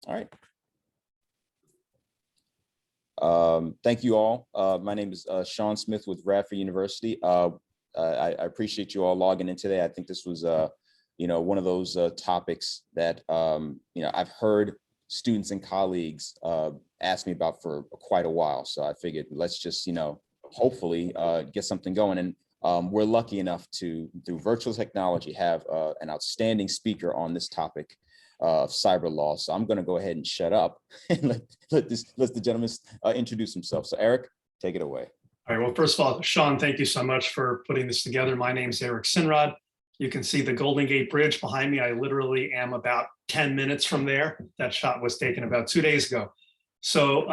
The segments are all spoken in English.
All right. Thank you all. My name is Sean Smith with Radford University. I appreciate you all logging in today. I think this was, one of those topics that, I've heard students and colleagues ask me about for quite a while. So I figured let's just, hopefully get something going. And we're lucky enough to, through virtual technology, have an outstanding speaker on this topic of cyber law. So I'm going to go ahead and shut up and let the gentleman introduce himself. So Eric, take it away. All right. Well, first of all, Sean, thank you so much for putting this together. My name is Eric Sinrod. You can see the Golden Gate Bridge behind me. I literally am about 10 minutes from there. That shot was taken about 2 days ago. So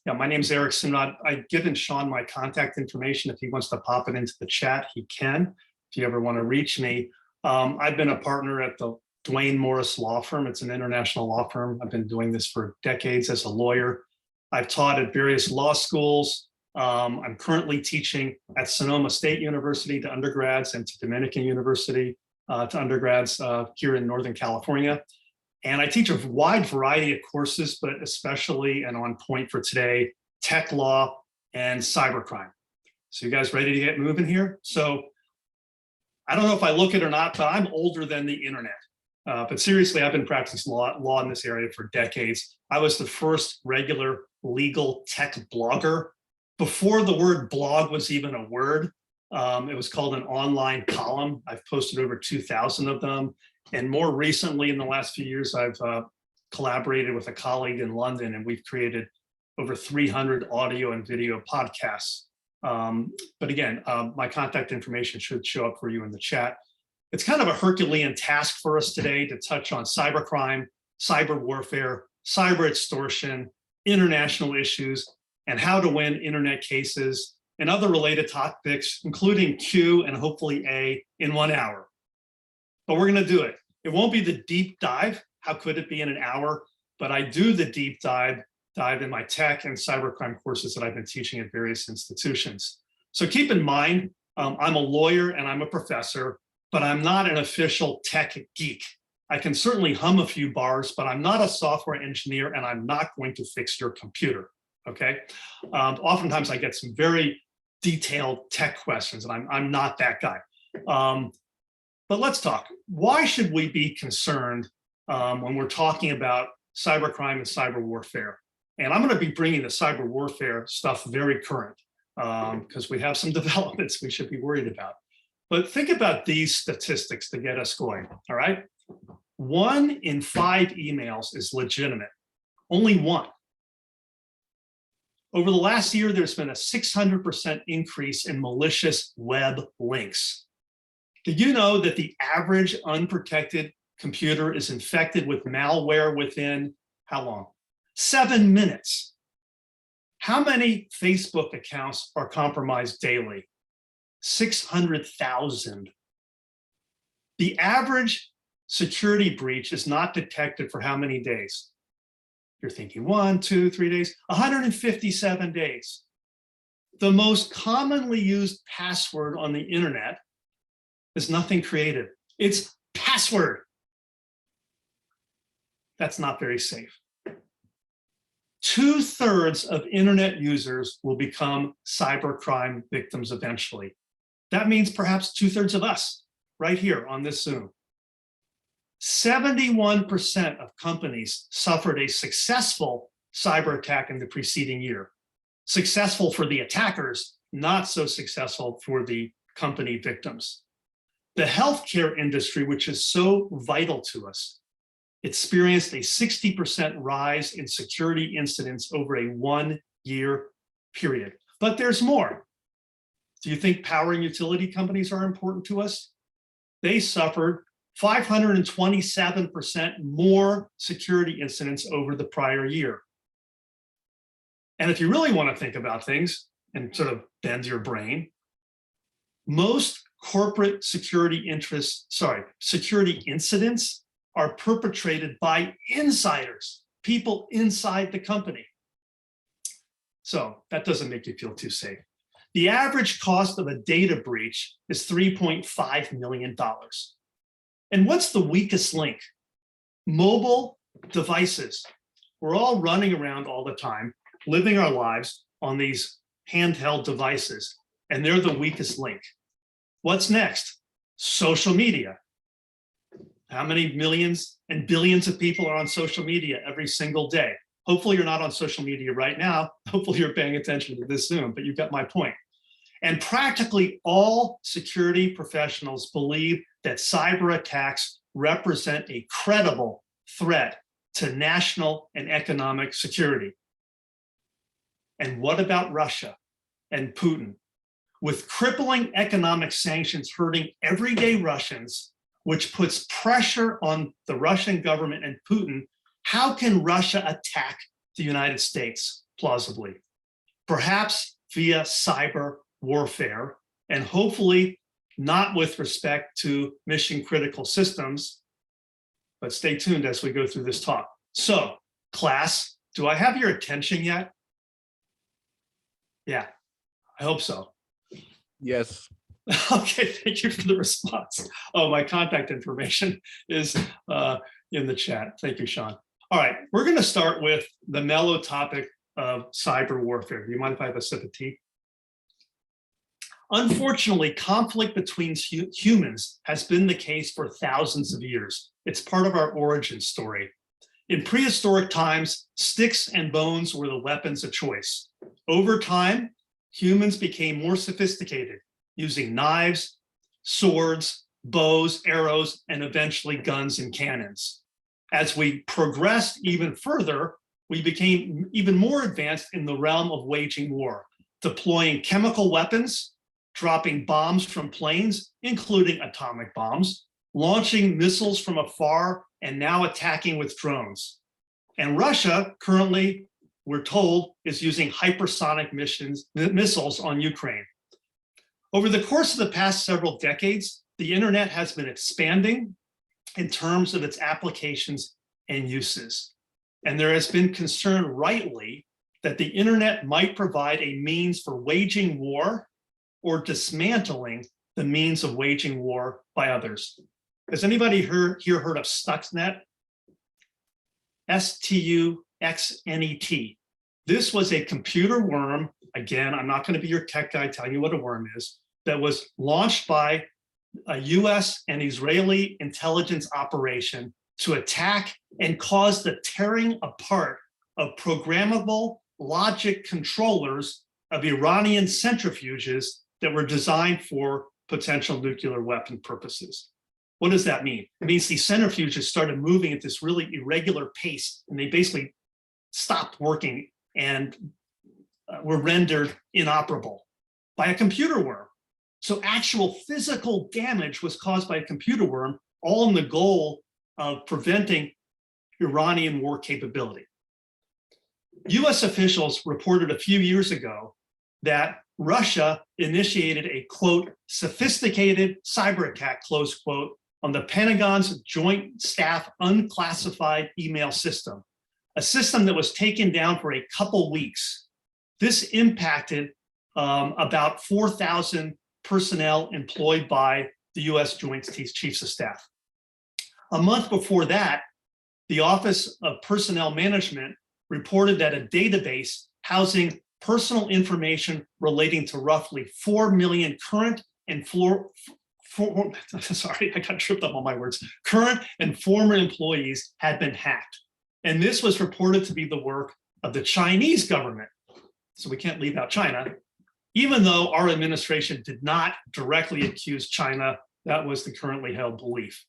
yeah, my name is Eric Sinrod. I've given Sean my contact information. If he wants to pop it into the chat, he can. If you ever want to reach me. I've been a partner at the Dwayne Morris Law Firm. It's an international law firm. I've been doing this for decades as a lawyer. I've taught at various law schools. I'm currently teaching at Sonoma State University to undergrads and to Dominican University to undergrads here in Northern California. And I teach a wide variety of courses, but especially and on point for today, tech law and cybercrime. So you guys ready to get moving here? So I don't know if I look it or not, but I'm older than the internet. But seriously, I've been practicing law in this area for decades. I was the first regular legal tech blogger. Before the word blog was even a word, it was called an online column. I've posted over 2,000 of them. And more recently, in the last few years, I've collaborated with a colleague in London, and we've created over 300 audio and video podcasts. But again, my contact information should show up for you in the chat. It's kind of a Herculean task for us today to touch on cybercrime, cyber warfare, cyber extortion, international issues, and how to win internet cases and other related topics, including Q and hopefully A in 1 hour. But we're going to do it. It won't be the deep dive. How could it be in an hour? But I do the deep dive in my tech and cybercrime courses that I've been teaching at various institutions. So keep in mind, I'm a lawyer and I'm a professor, but I'm not an official tech geek. I can certainly hum a few bars, but I'm not a software engineer and I'm not going to fix your computer, okay? Oftentimes I get some very detailed tech questions and I'm not that guy. But let's talk. Why should we be concerned when we're talking about cybercrime and cyber warfare? And I'm going to be bringing the cyber warfare stuff very current because we have some developments we should be worried about. But think about these statistics to get us going, all right? 1 in 5 emails is legitimate, only 1. Over the last year, there's been a 600% increase in malicious web links. Did you know that the average unprotected computer is infected with malware within how long? 7 minutes. How many Facebook accounts are compromised daily? 600,000. The average security breach is not detected for how many days? You're thinking 1, 2, 3 days, 157 days. The most commonly used password on the internet is nothing creative. It's password. That's not very safe. 2/3 of internet users will become cybercrime victims eventually. That means perhaps 2/3 of us right here on this Zoom. 71% of companies suffered a successful cyber attack in the preceding year. Successful for the attackers, not so successful for the company victims. The healthcare industry, which is so vital to us, experienced a 60% rise in security incidents over a 1-year period. But there's more. Do you think power and utility companies are important to us? They suffered 527% more security incidents over the prior year. And if you really want to think about things and sort of bend your brain, most corporate security incidents are perpetrated by insiders, people inside the company. So that doesn't make you feel too safe. The average cost of a data breach is $3.5 million. And what's the weakest link? Mobile devices. we're all running around all the time, living our lives on these handheld devices, and they're the weakest link. What's next? Social media. How many millions and billions of people are on social media every single day? Hopefully you're not on social media right now. Hopefully you're paying attention to this Zoom, but you've got my point. And practically all security professionals believe that cyber attacks represent a credible threat to national and economic security. And what about Russia and Putin? With crippling economic sanctions hurting everyday Russians, which puts pressure on the Russian government and Putin, how can Russia attack the United States plausibly? Perhaps via cyber warfare, and hopefully not with respect to mission critical systems, but stay tuned as we go through this talk. So, class, do I have your attention yet? Yeah, I hope so. Yes. Okay, thank you for the response. Oh, my contact information is in the chat. Thank you, Sean. All right, we're going to start with the mellow topic of cyber warfare. Do you mind if I have a sip of tea? Unfortunately, conflict between humans has been the case for thousands of years. It's part of our origin story. In prehistoric times, sticks and bones were the weapons of choice. Over time, humans became more sophisticated, using knives, swords, bows, arrows, and eventually guns and cannons. As we progressed even further, we became even more advanced in the realm of waging war, deploying chemical weapons, dropping bombs from planes, including atomic bombs, launching missiles from afar, and now attacking with drones. And Russia currently, we're told, is using hypersonic missiles on Ukraine. Over the course of the past several decades, the internet has been expanding in terms of its applications and uses. And there has been concern, rightly, that the internet might provide a means for waging war or dismantling the means of waging war by others. Has anybody here heard of Stuxnet? Stuxnet. This was a computer worm. Again, I'm not going to be your tech guy telling you what a worm is, that was launched by a US and Israeli intelligence operation to attack and cause the tearing apart of programmable logic controllers of Iranian centrifuges that were designed for potential nuclear weapon purposes. What does that mean? It means these centrifuges started moving at this really irregular pace, and they basically stopped working and were rendered inoperable by a computer worm. So actual physical damage was caused by a computer worm, all in the goal of preventing Iranian war capability. US officials reported a few years ago that Russia initiated a, quote, sophisticated cyber attack, close quote, on the Pentagon's Joint Staff unclassified email system, a system that was taken down for a couple weeks. This impacted about 4,000 personnel employed by the US Joint Chiefs of Staff. A month before that, the Office of Personnel Management reported that a database housing personal information relating to roughly 4 million current and sorry, I got tripped up on my words. Current and former employees had been hacked. And this was reported to be the work of the Chinese government. So we can't leave out China, even though our administration did not directly accuse China. That was the currently held belief.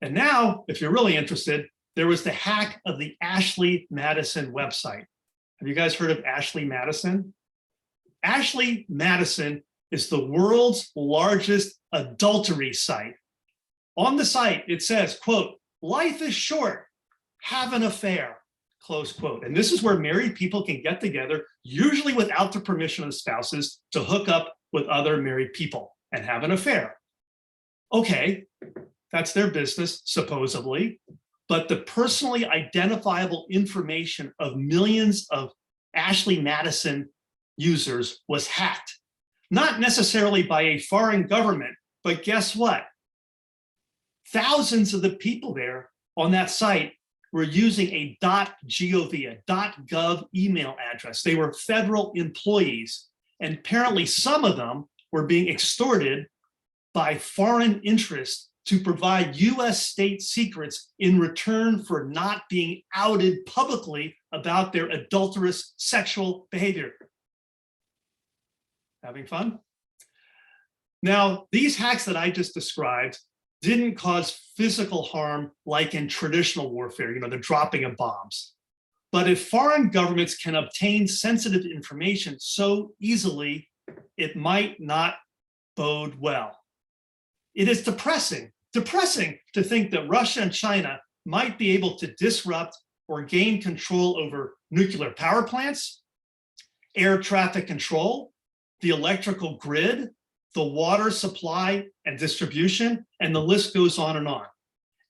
And now, if you're really interested, there was the hack of the Ashley Madison website. Have you guys heard of Ashley Madison? Ashley Madison is the world's largest adultery site. On the site, it says, quote, life is short, have an affair, close quote. And this is where married people can get together, usually without the permission of the spouses, to hook up with other married people and have an affair. Okay, that's their business, supposedly. But the personally identifiable information of millions of Ashley Madison users was hacked. Not necessarily by a foreign government, but guess what? Thousands of the people there on that site were using a .gov, a .gov email address. They were federal employees, and apparently some of them were being extorted by foreign interests to provide US state secrets in return for not being outed publicly about their adulterous sexual behavior. Having fun? Now, these hacks that I just described didn't cause physical harm like in traditional warfare, the dropping of bombs. But if foreign governments can obtain sensitive information so easily, it might not bode well. It is depressing to think that Russia and China might be able to disrupt or gain control over nuclear power plants, air traffic control, the electrical grid, the water supply and distribution, and the list goes on and on.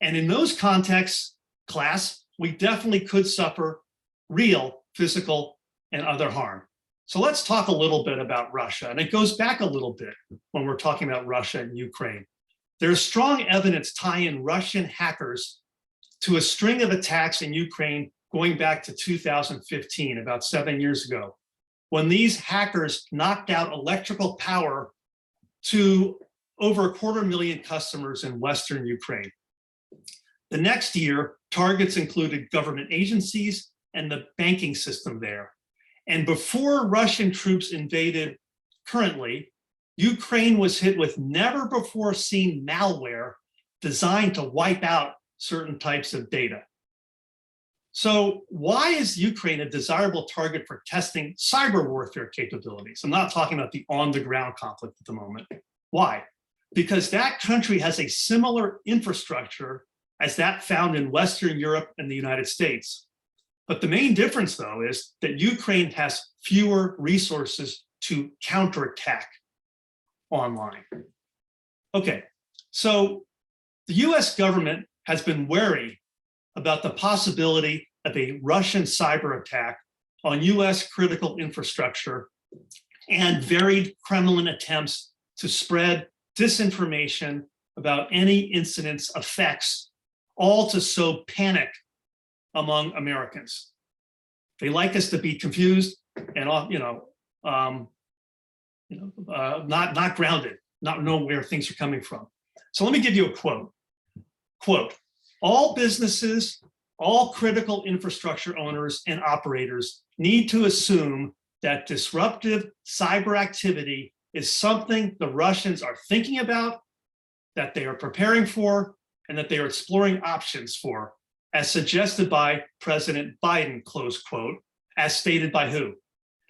And in those contexts, class, we definitely could suffer real physical and other harm. So let's talk a little bit about Russia. And it goes back a little bit when we're talking about Russia and Ukraine. There's strong evidence tying Russian hackers to a string of attacks in Ukraine going back to 2015, about 7 years ago, when these hackers knocked out electrical power to over 250,000 customers in Western Ukraine. The next year, targets included government agencies and the banking system there. And before Russian troops invaded currently, Ukraine was hit with never before seen malware designed to wipe out certain types of data. So why is Ukraine a desirable target for testing cyber warfare capabilities? I'm not talking about the on-the-ground conflict at the moment. Why? Because that country has a similar infrastructure as that found in Western Europe and the United States. But the main difference, though, is that Ukraine has fewer resources to counterattack online. Okay, so the US government has been wary about the possibility of a Russian cyber attack on US critical infrastructure and varied Kremlin attempts to spread disinformation about any incident's effects, all to sow panic among Americans. They like us to be confused and not grounded, not know where things are coming from. So let me give you a quote. Quote, all businesses, all critical infrastructure owners and operators need to assume that disruptive cyber activity is something the Russians are thinking about, that they are preparing for, and that they are exploring options for, as suggested by President Biden, close quote, as stated by who?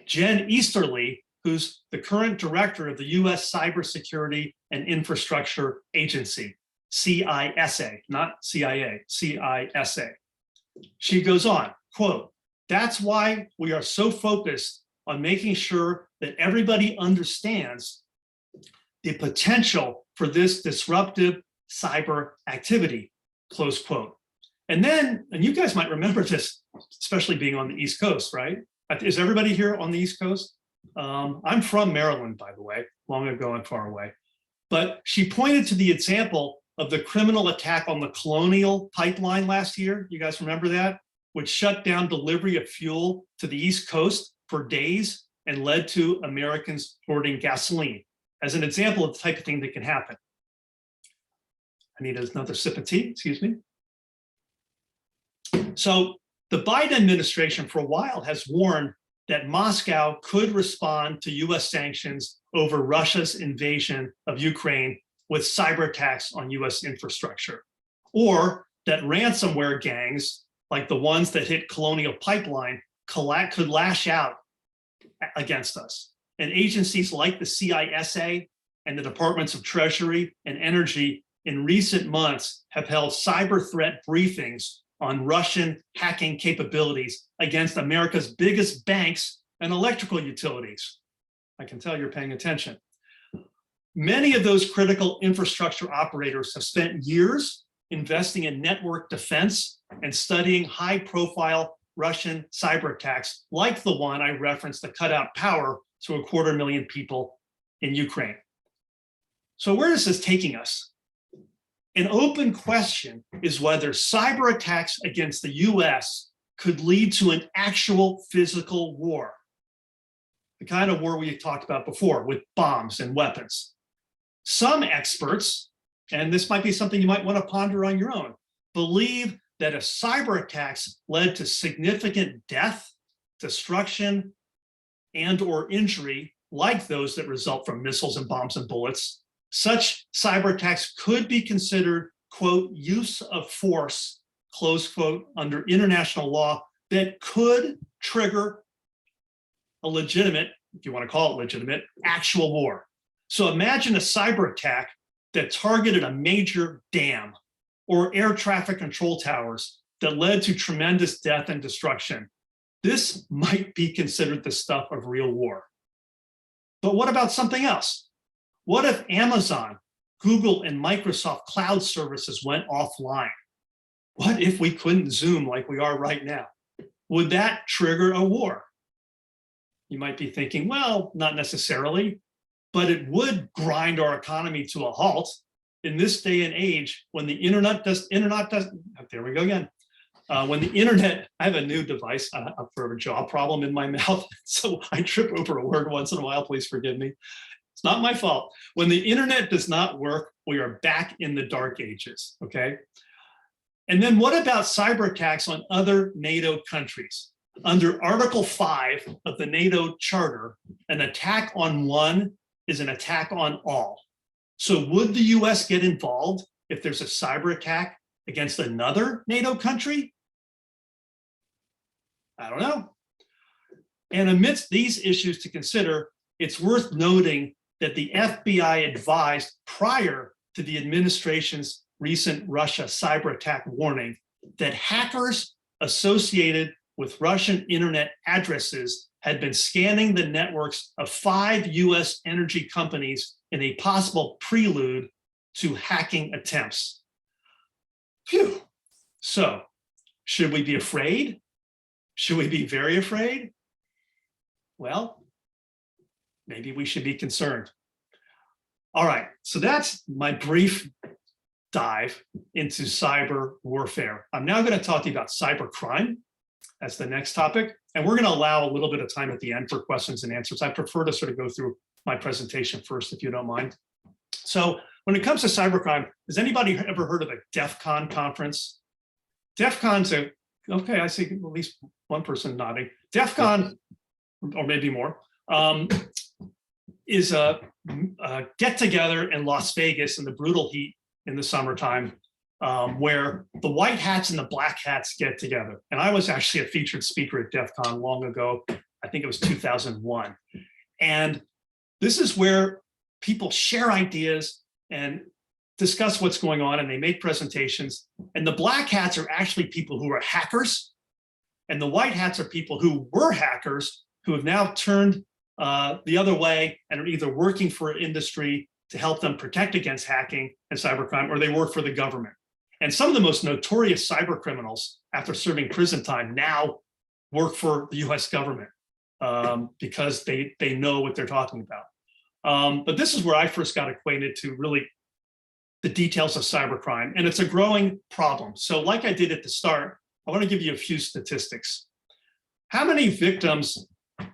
Jen Easterly, who's the current director of the US Cybersecurity and Infrastructure Agency, CISA, not CIA, CISA. She goes on, quote, that's why we are so focused on making sure that everybody understands the potential for this disruptive cyber activity, close quote. And then, and you guys might remember this, especially being on the East Coast, right? Is everybody here on the East Coast? I'm from Maryland, by the way, long ago and far away. But she pointed to the example of the criminal attack on the Colonial Pipeline last year. You guys remember that? Which shut down delivery of fuel to the East Coast for days and led to Americans hoarding gasoline, as an example of the type of thing that can happen. I need another sip of tea, excuse me. So the Biden administration for a while has warned that Moscow could respond to US sanctions over Russia's invasion of Ukraine with cyber attacks on US infrastructure, or that ransomware gangs like the ones that hit Colonial Pipeline could lash out against us. And agencies like the CISA and the Departments of Treasury and Energy in recent months have held cyber threat briefings on Russian hacking capabilities against America's biggest banks and electrical utilities. I can tell you're paying attention. Many of those critical infrastructure operators have spent years investing in network defense and studying high-profile Russian cyber attacks, like the one I referenced that cut out power to 250,000 people in Ukraine. So where is this taking us? An open question is whether cyber attacks against the US could lead to an actual physical war. The kind of war we talked about before with bombs and weapons. Some experts, and this might be something you might want to ponder on your own, believe that if cyber attacks led to significant death, destruction, and or injury, like those that result from missiles and bombs and bullets, such cyber attacks could be considered, quote, use of force, close quote, under international law that could trigger a legitimate, if you want to call it legitimate, actual war. So imagine a cyber attack that targeted a major dam or air traffic control towers that led to tremendous death and destruction. This might be considered the stuff of real war. But what about something else? What if Amazon, Google, and Microsoft cloud services went offline? What if we couldn't Zoom like we are right now? Would that trigger a war? You might be thinking, well, not necessarily, but it would grind our economy to a halt in this day and age when the internet does, there we go again. When the internet, I have a new device for a jaw problem in my mouth, so I trip over a word once in a while, please forgive me. It's not my fault. When the internet does not work, we are back in the dark ages, okay? And then what about cyber attacks on other NATO countries? Under Article 5 of the NATO Charter, an attack on one is an attack on all. So would the US get involved if there's a cyber attack against another NATO country? I don't know. And amidst these issues to consider, it's worth noting that the FBI advised prior to the administration's recent Russia cyber attack warning that hackers associated with Russian internet addresses had been scanning the networks of 5 US energy companies in a possible prelude to hacking attempts. Phew. So, should we be afraid? Should we be very afraid? Well, maybe we should be concerned. All right, so that's my brief dive into cyber warfare. I'm now going to talk to you about cybercrime. That's the next topic. And we're going to allow a little bit of time at the end for questions and answers. I prefer to sort of go through my presentation first, if you don't mind. So when it comes to cybercrime, has anybody ever heard of a DEF CON conference? DEF CON's a, okay, I see at least one person nodding. DEF CON, or maybe more, is a get together in Las Vegas in the brutal heat in the summertime, where the white hats and the black hats get together. And I was actually a featured speaker at DEF CON long ago. I think it was 2001. And this is where people share ideas and discuss what's going on, and they make presentations. And the black hats are actually people who are hackers. And the white hats are people who were hackers who have now turned the other way and are either working for an industry to help them protect against hacking and cybercrime, or they work for the government. And some of the most notorious cyber criminals, after serving prison time, now work for the US government because they know what they're talking about. But this is where I first got acquainted to really the details of cybercrime, and it's a growing problem. So like I did at the start, I want to give you a few statistics. How many victims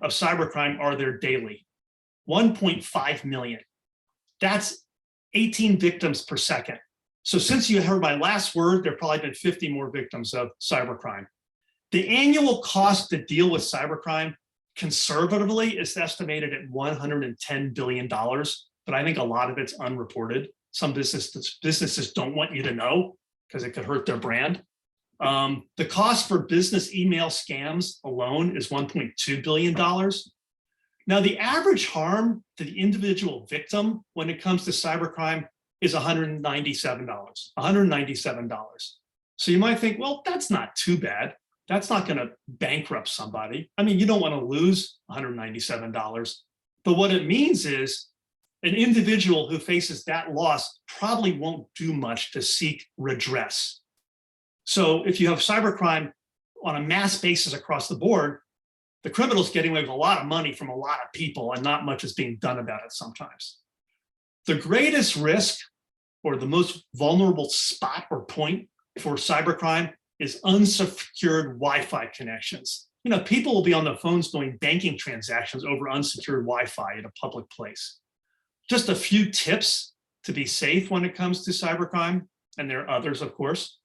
of cybercrime are there daily? 1.5 million. That's 18 victims per second. So since you heard my last word, there have probably been 50 more victims of cybercrime. The annual cost to deal with cybercrime conservatively is estimated at $110 billion, but I think a lot of it's unreported. Some businesses don't want you to know because it could hurt their brand. The cost for business email scams alone is $1.2 billion. Now, the average harm to the individual victim when it comes to cybercrime is $197. So you might think, well, that's not too bad. That's not going to bankrupt somebody. I mean, you don't want to lose $197. But what it means is an individual who faces that loss probably won't do much to seek redress. So if you have cybercrime on a mass basis across the board, the criminal's getting away with a lot of money from a lot of people and not much is being done about it sometimes. The greatest risk or the most vulnerable spot or point for cybercrime is unsecured Wi-Fi connections. You know, people will be on their phones doing banking transactions over unsecured Wi-Fi at a public place. Just a few tips to be safe when it comes to cybercrime, and there are others, of course.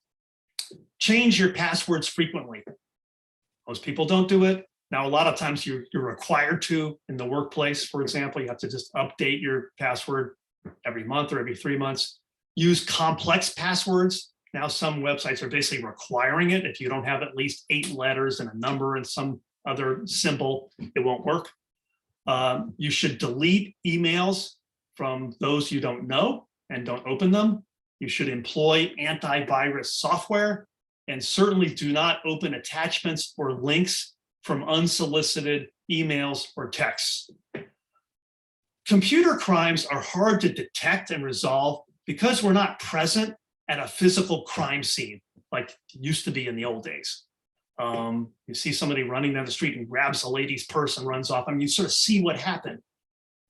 Change your passwords frequently. Most people don't do it. Now, a lot of times you're required to in the workplace, for example, you have to just update your password every month or every 3 months. Use complex passwords. Now, some websites are basically requiring it. If you don't have at least 8 letters and a number and some other symbol, it won't work. You should delete emails from those you don't know and don't open them. You should employ antivirus software, and certainly do not open attachments or links from unsolicited emails or texts. Computer crimes are hard to detect and resolve because we're not present at a physical crime scene like it used to be in the old days. You see somebody running down the street and grabs a lady's purse and runs off. I mean, you sort of see what happened.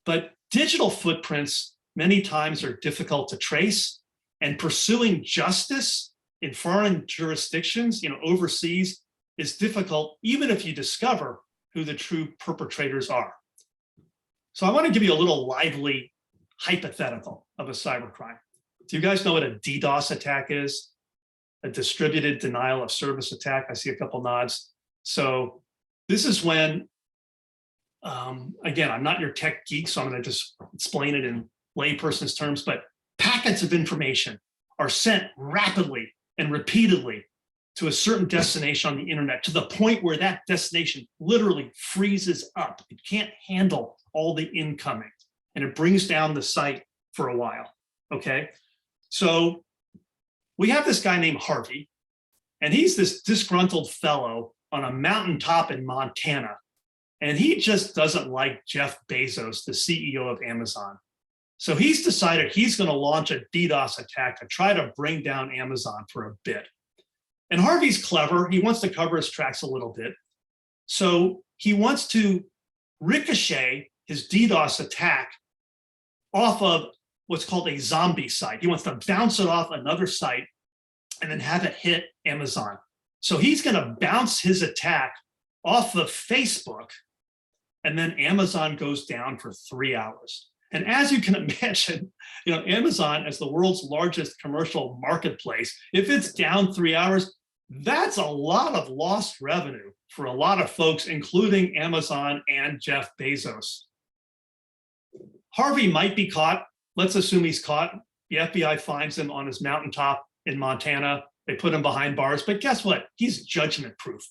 But digital footprints many times are difficult to trace, and pursuing justice in foreign jurisdictions, you know, overseas, is difficult even if you discover who the true perpetrators are. So I want to give you a little lively hypothetical of a cybercrime. Do you guys know what a DDoS attack is? A distributed denial of service attack. I see a couple nods. So this is when, again, I'm not your tech geek, so I'm going to just explain it in layperson's terms, but packets of information are sent rapidly and repeatedly to a certain destination on the internet, to the point where that destination literally freezes up. It can't handle all the incoming, and it brings down the site for a while, okay? So we have this guy named Harvey, and he's this disgruntled fellow on a mountaintop in Montana, and he just doesn't like Jeff Bezos, the CEO of Amazon. So he's decided he's going to launch a DDoS attack to try to bring down Amazon for a bit. And Harvey's clever. He wants to cover his tracks a little bit. So he wants to ricochet his DDoS attack off of what's called a zombie site. He wants to bounce it off another site and then have it hit Amazon. So he's going to bounce his attack off of Facebook, and then Amazon goes down for 3 hours. And as you can imagine, you know, Amazon, as the world's largest commercial marketplace, if it's down 3 hours, that's a lot of lost revenue for a lot of folks, including Amazon and Jeff Bezos. Harvey might be caught. Let's assume he's caught. The FBI finds him on his mountaintop in Montana. They put him behind bars, but guess what? He's judgment proof.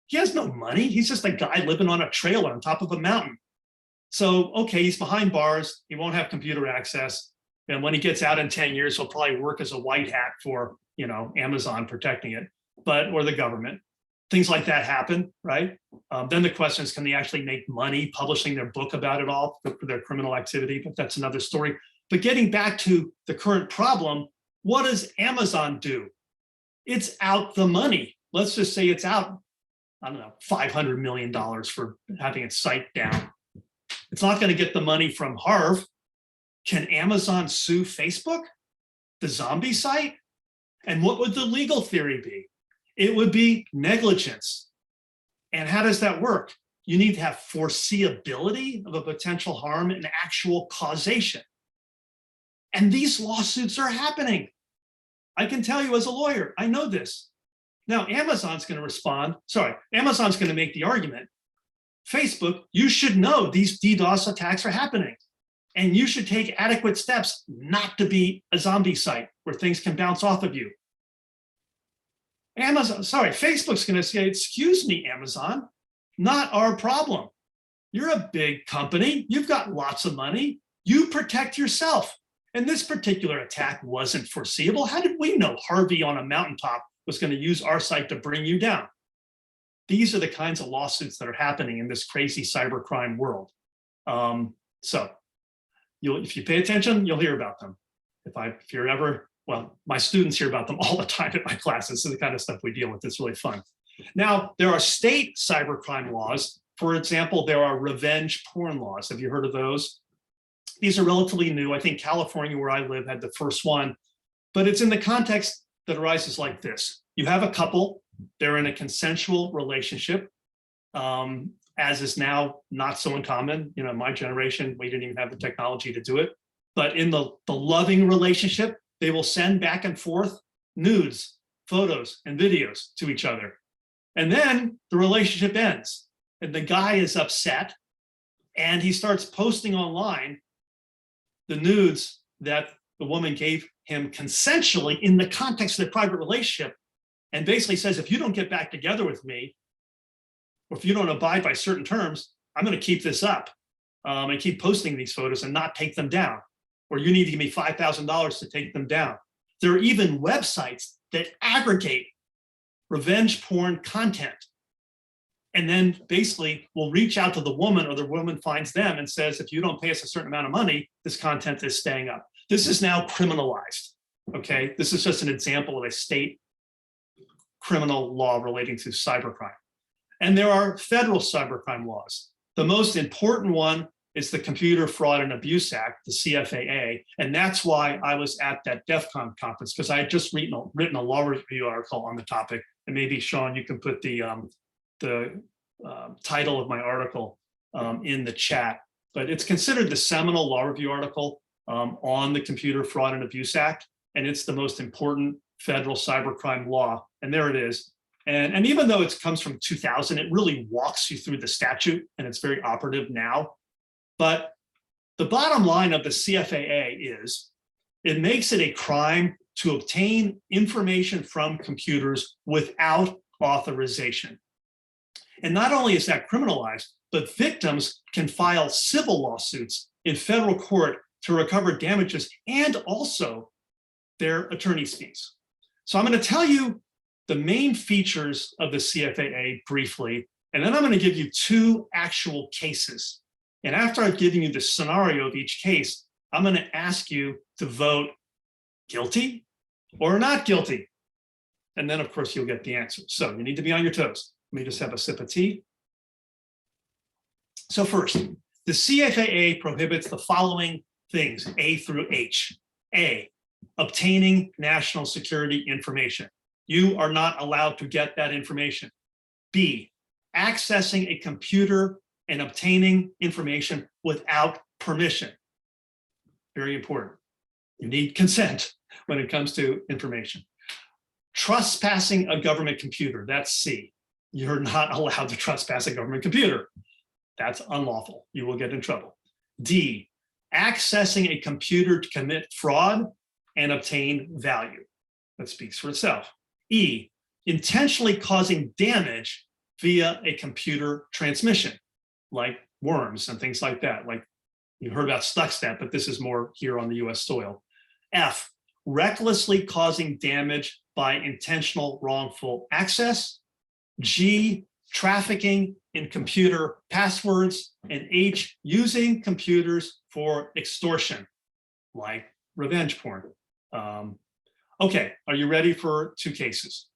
He has no money. He's just a guy living on a trailer on top of a mountain. So, okay, he's behind bars. He won't have computer access. And when he gets out in 10 years, he'll probably work as a white hat for, you know, Amazon protecting it, or the government. Things like that happen, right? Then the question is, can they actually make money publishing their book about it all for their criminal activity? But that's another story. But getting back to the current problem, what does Amazon do? It's out the money. Let's just say it's out, I don't know, $500 million for having its site down. It's not going to get the money from Harv. Can Amazon sue Facebook, the zombie site? And what would the legal theory be? It would be negligence. And how does that work? You need to have foreseeability of a potential harm and actual causation. And these lawsuits are happening. I can tell you as a lawyer, I know this. Now, Amazon's going to respond. Sorry, Amazon's going to make the argument. Facebook, you should know these DDoS attacks are happening, and you should take adequate steps not to be a zombie site where things can bounce off of you. Facebook's going to say, excuse me, Amazon, not our problem. You're a big company. You've got lots of money. You protect yourself. And this particular attack wasn't foreseeable. How did we know Harvey on a mountaintop was going to use our site to bring you down? These are the kinds of lawsuits that are happening in this crazy cybercrime world. So if you pay attention, you'll hear about them. If you're ever, well, my students hear about them all the time at my classes. This is the kind of stuff we deal with. It's really fun. Now, there are state cybercrime laws. For example, there are revenge porn laws. Have you heard of those? These are relatively new. I think California, where I live, had the first one But it's in the context that arises like this. You have a couple, they're in a consensual relationship, as is now not so uncommon. You know, my generation, we didn't even have the technology to do it. But in the loving relationship, they will send back and forth nudes, photos, and videos to each other. And then the relationship ends, and the guy is upset, and he starts posting online the nudes that the woman gave him consensually in the context of their private relationship, and basically says, if you don't get back together with me, or if you don't abide by certain terms, I'm going to keep this up and keep posting these photos and not take them down. Or you need to give me $5,000 to take them down. There are even websites that aggregate revenge porn content, and then basically will reach out to the woman, or the woman finds them and says, if you don't pay us a certain amount of money, this content is staying up. This is now criminalized, okay? This is just an example of a state criminal law relating to cybercrime. And there are federal cybercrime laws. The most important one is the Computer Fraud and Abuse Act, the CFAA. And that's why I was at that DEF CON conference, because I had just written a law review article on the topic. And maybe, Sean, you can put the title of my article in the chat. But it's considered the seminal law review article on the Computer Fraud and Abuse Act. And it's the most important federal cybercrime law. And there it is. And even though it comes from 2000, it really walks you through the statute, and it's very operative now. But the bottom line of the CFAA is it makes it a crime to obtain information from computers without authorization. And not only is that criminalized, but victims can file civil lawsuits in federal court to recover damages and also their attorney's fees. So I'm going to tell you the main features of the CFAA briefly, and then I'm going to give you two actual cases. And after I've given you the scenario of each case, I'm going to ask you to vote guilty or not guilty. And then, of course, you'll get the answer. So you need to be on your toes. Let me just have a sip of tea. So first, the CFAA prohibits the following things, A through H. A, obtaining national security information. You are not allowed to get that information. B, accessing a computer and obtaining information without permission. Very important. You need consent when it comes to information. Trespassing a government computer, that's C. You're not allowed to trespass a government computer. That's unlawful. You will get in trouble. D, accessing a computer to commit fraud and obtain value. That speaks for itself. E, intentionally causing damage via a computer transmission, like worms and things like that. Like you heard about Stuxnet, but this is more here on the US soil. F, recklessly causing damage by intentional wrongful access. G, trafficking in computer passwords. And H, using computers for extortion, like revenge porn. Okay, are you ready for two cases?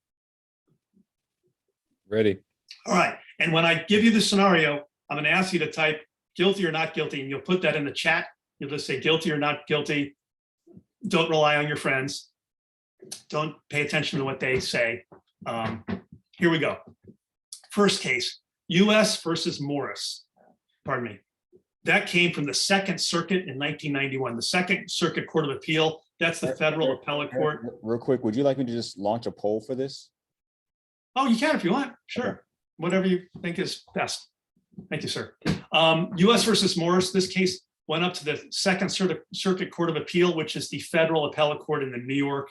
Ready. All right, and when I give you the scenario, I'm going to ask you to type guilty or not guilty, and you'll put that in the chat. You'll just say guilty or not guilty. Don't rely on your friends. Don't pay attention to what they say. Here we go. First case, US versus Morris. Pardon me. That came from the Second Circuit in 1991. The Second Circuit Court of Appeal, that's the federal appellate court. Real quick, would you like me to just launch a poll for this? Oh, you can if you want, sure. Okay. Whatever you think is best. Thank you, sir. US versus Morris, this case went up to the Second Circuit Court of Appeal, which is the federal appellate court in the New York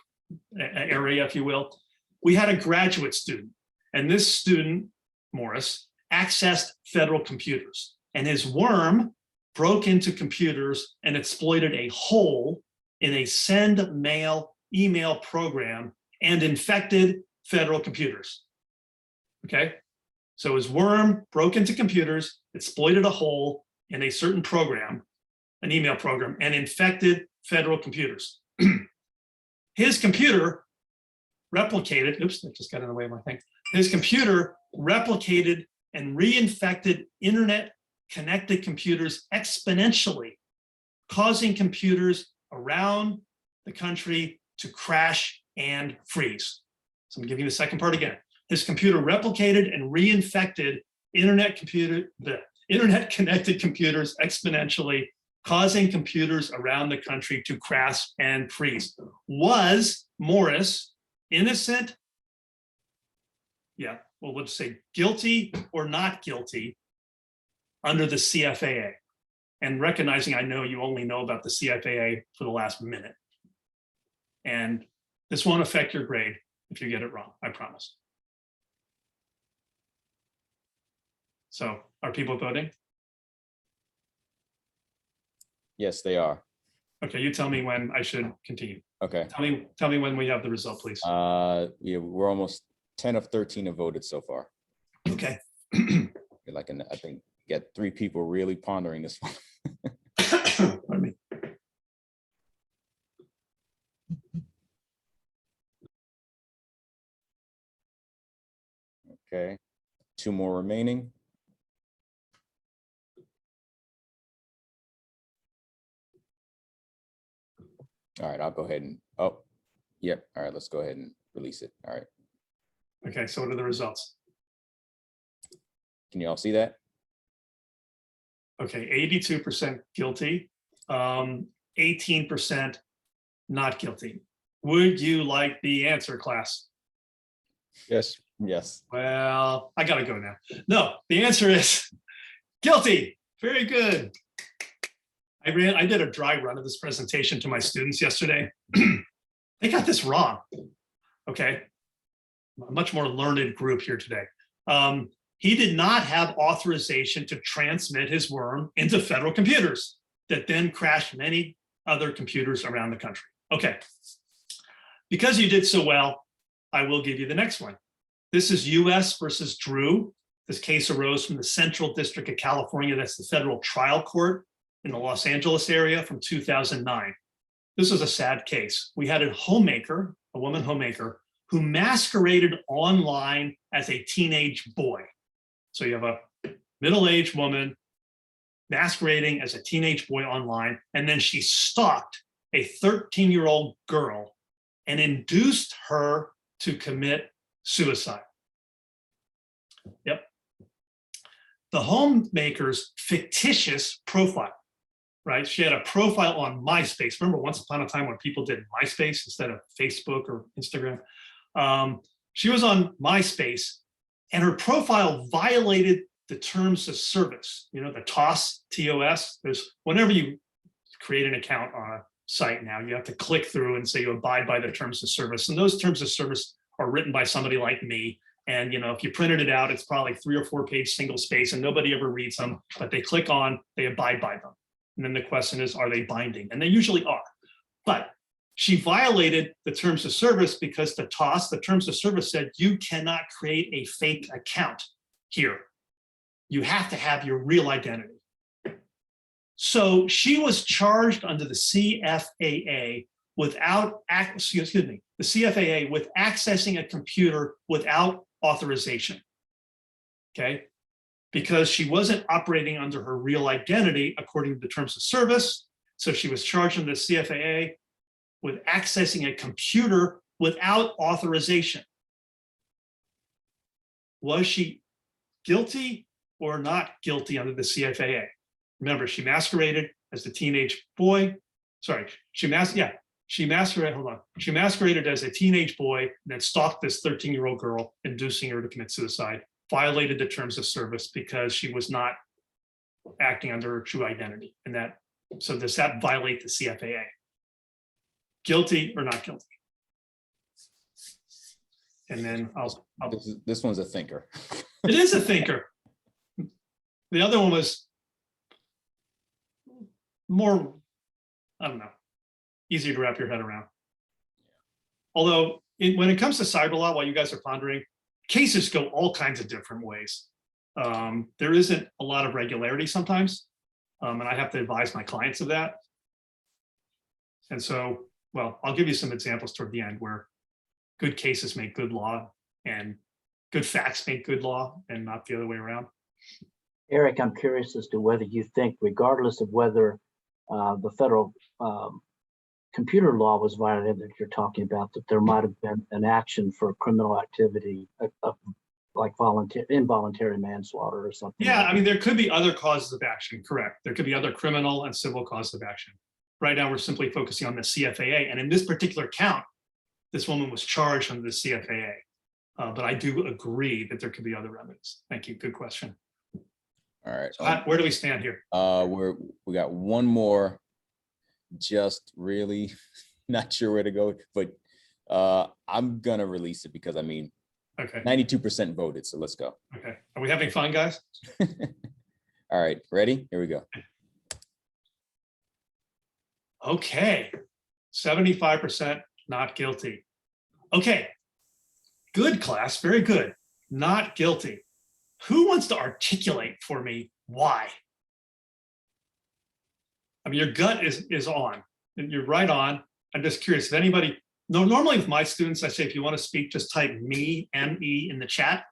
area, if you will. We had a graduate student, and this student, Morris, accessed federal computers, and his worm broke into computers and exploited a hole in a send mail email program and infected federal computers. Okay, so his worm broke into computers, exploited a hole in a certain program, an email program, and infected federal computers. His computer replicated, oops, that just got in the way of my thing. His computer replicated and reinfected internet connected computers exponentially, causing computers around the country to crash and freeze. So I'm giving you the second part again. This computer replicated and reinfected internet connected computers exponentially, causing computers around the country to crash and freeze. Was Morris innocent? Yeah, well, let's say guilty or not guilty under the CFAA. And recognizing I know you only know about the CFAA for the last minute. And this won't affect your grade if you get it wrong, I promise. So are people voting? Yes, they are. Okay, you tell me when I should continue. Okay. Tell me when we have the result, please. Yeah, we're almost 10 of 13 have voted so far. Okay. Like, I think get 3 people really pondering this one. Pardon me. Okay, 2 more remaining. All right, I'll go ahead and, oh, yep. All right, let's go ahead and release it. All right. Okay, so what are the results? Can you all see that? Okay, 82% guilty, 18% not guilty. Would you like the answer, class? Yes. Yes. Well, I gotta go now. No, the answer is guilty. Very good. I did a dry run of this presentation to my students yesterday. They got this wrong. Okay, a much more learned group here today. He did not have authorization to transmit his worm into federal computers that then crashed many other computers around the country. Okay, because you did so well, I will give you the next one. This is US versus Drew. This case arose from the Central District of California. That's the federal trial court in the Los Angeles area from 2009. This was a sad case. We had a homemaker, a woman homemaker, who masqueraded online as a teenage boy. So you have a middle-aged woman masquerading as a teenage boy online, and then she stalked a 13-year-old girl and induced her to commit suicide. Yep. The homemaker's fictitious profile, right? She had a profile on MySpace. Remember once upon a time when people did MySpace instead of Facebook or Instagram? She was on MySpace and her profile violated the terms of service. You know, the TOS, T-O-S. There's, whenever you create an account on a site now, you have to click through and say you abide by the terms of service. And those terms of service are written by somebody like me. And, you know, if you printed it out, it's probably 3 or 4 page single space and nobody ever reads them, but they click on, they abide by them. And then the question is, are they binding? And they usually are. But she violated the terms of service because the TOS, the terms of service, said you cannot create a fake account here. You have to have your real identity. So she was charged under the CFAA without, excuse me, the CFAA with accessing a computer without authorization, okay? Because she wasn't operating under her real identity according to the terms of service. So she was charged under the CFAA with accessing a computer without authorization. Was she guilty or not guilty under the CFAA? Remember, she masqueraded as the teenage boy. Sorry, she masqueraded as a teenage boy and then stalked this 13-year-old girl, inducing her to commit suicide, violated the terms of service because she was not acting under her true identity. And that, so does that violate the CFAA? Guilty or not guilty? And then This one's a thinker. It is a thinker. The other one was more, I don't know, easier to wrap your head around. Although when it comes to cyber law, while you guys are pondering, cases go all kinds of different ways. There isn't a lot of regularity sometimes, and I have to advise my clients of that. And so, well, I'll give you some examples toward the end where good cases make good law and good facts make good law and not the other way around. Eric, I'm curious as to whether you think, regardless of whether the federal computer law was violated that you're talking about, that there might have been an action for criminal activity, like involuntary manslaughter or something. Yeah, like I mean, there could be other causes of action, correct. There could be other criminal and civil causes of action. Right now, we're simply focusing on the CFAA. And in this particular count, this woman was charged under the CFAA. But I do agree that there could be other remedies. Thank you. Good question. All right. So where do we stand here? We got one more, just really not sure where to go, but I'm gonna release it because I mean, Okay. 92% voted, so let's go. Okay. Are we having fun, guys? All right, ready? Here we go. Okay. 75% not guilty. Okay. Good, class. Very good. Not guilty. Who wants to articulate for me why? I mean, your gut is on, and you're right on. I'm just curious if anybody. No, normally with my students, I say, if you want to speak, just type me, M-E, in the chat,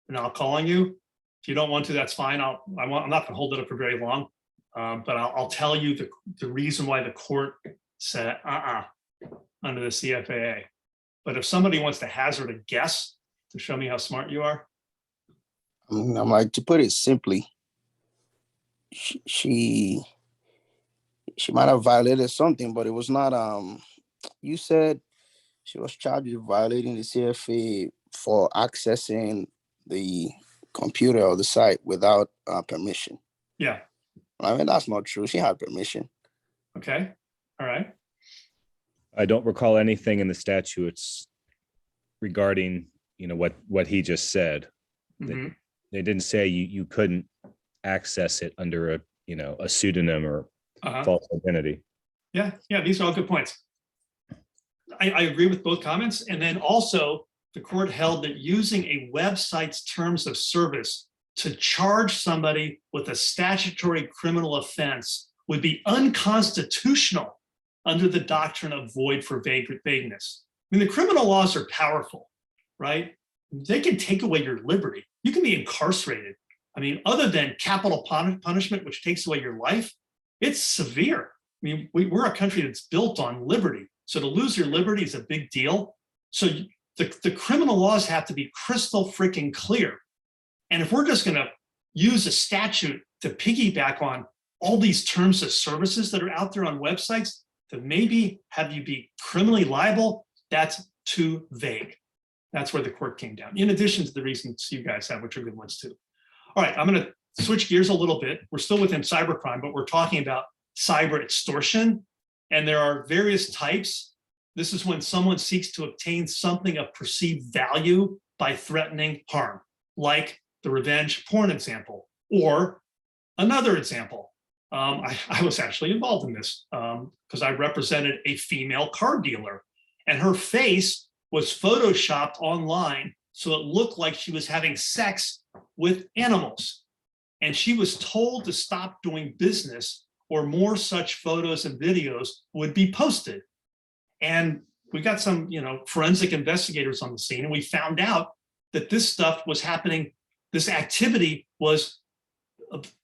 and I'll call on you. If you don't want to, that's fine. I'm not going to hold it up for very long, but I'll tell you the reason why the court said under the CFAA. But if somebody wants to hazard a guess to show me how smart you are. I'm like, to put it simply, she might have violated something, but it was not, you said she was charged with violating the CFA for accessing the computer or the site without permission. Yeah. I mean, that's not true. She had permission. Okay. All right. I don't recall anything in the statutes regarding, what he just said. Mm-hmm. They didn't say you couldn't access it under a pseudonym or false identity. Yeah, these are all good points. I agree with both comments. And then also the court held that using a website's terms of service to charge somebody with a statutory criminal offense would be unconstitutional under the doctrine of void for vagueness. I mean, the criminal laws are powerful, right? They can take away your liberty. You can be incarcerated. I mean, other than capital punishment, which takes away your life, it's severe. I mean, we're a country that's built on liberty. So to lose your liberty is a big deal. So the criminal laws have to be crystal freaking clear. And if we're just going to use a statute to piggyback on all these terms of services that are out there on websites to maybe have you be criminally liable, that's too vague. That's where the court came down, in addition to the reasons you guys have, which are good ones too. All right, I'm going to switch gears a little bit. We're still within cybercrime, but we're talking about cyber extortion. And there are various types. This is when someone seeks to obtain something of perceived value by threatening harm, like the revenge porn example, or another example. I was actually involved in this because I represented a female car dealer, and her face was photoshopped online so it looked like she was having sex with animals. And she was told to stop doing business or more such photos and videos would be posted. And we got some, forensic investigators on the scene, and we found out that this stuff was happening. This activity was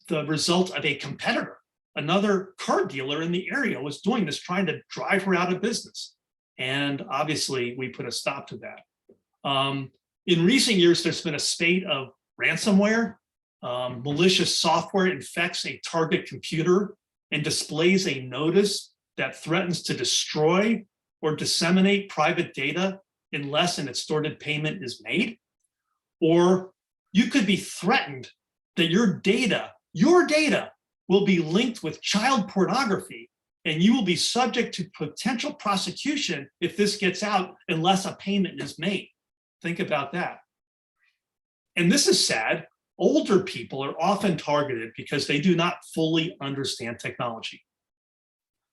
the result of a competitor. Another car dealer in the area was doing this, trying to drive her out of business. And obviously we put a stop to that. In recent years, there's been a spate of ransomware. Malicious software infects a target computer and displays a notice that threatens to destroy or disseminate private data unless an extorted payment is made. Or you could be threatened that your data will be linked with child pornography, and you will be subject to potential prosecution if this gets out unless a payment is made. Think about that. And this is sad. Older people are often targeted because they do not fully understand technology.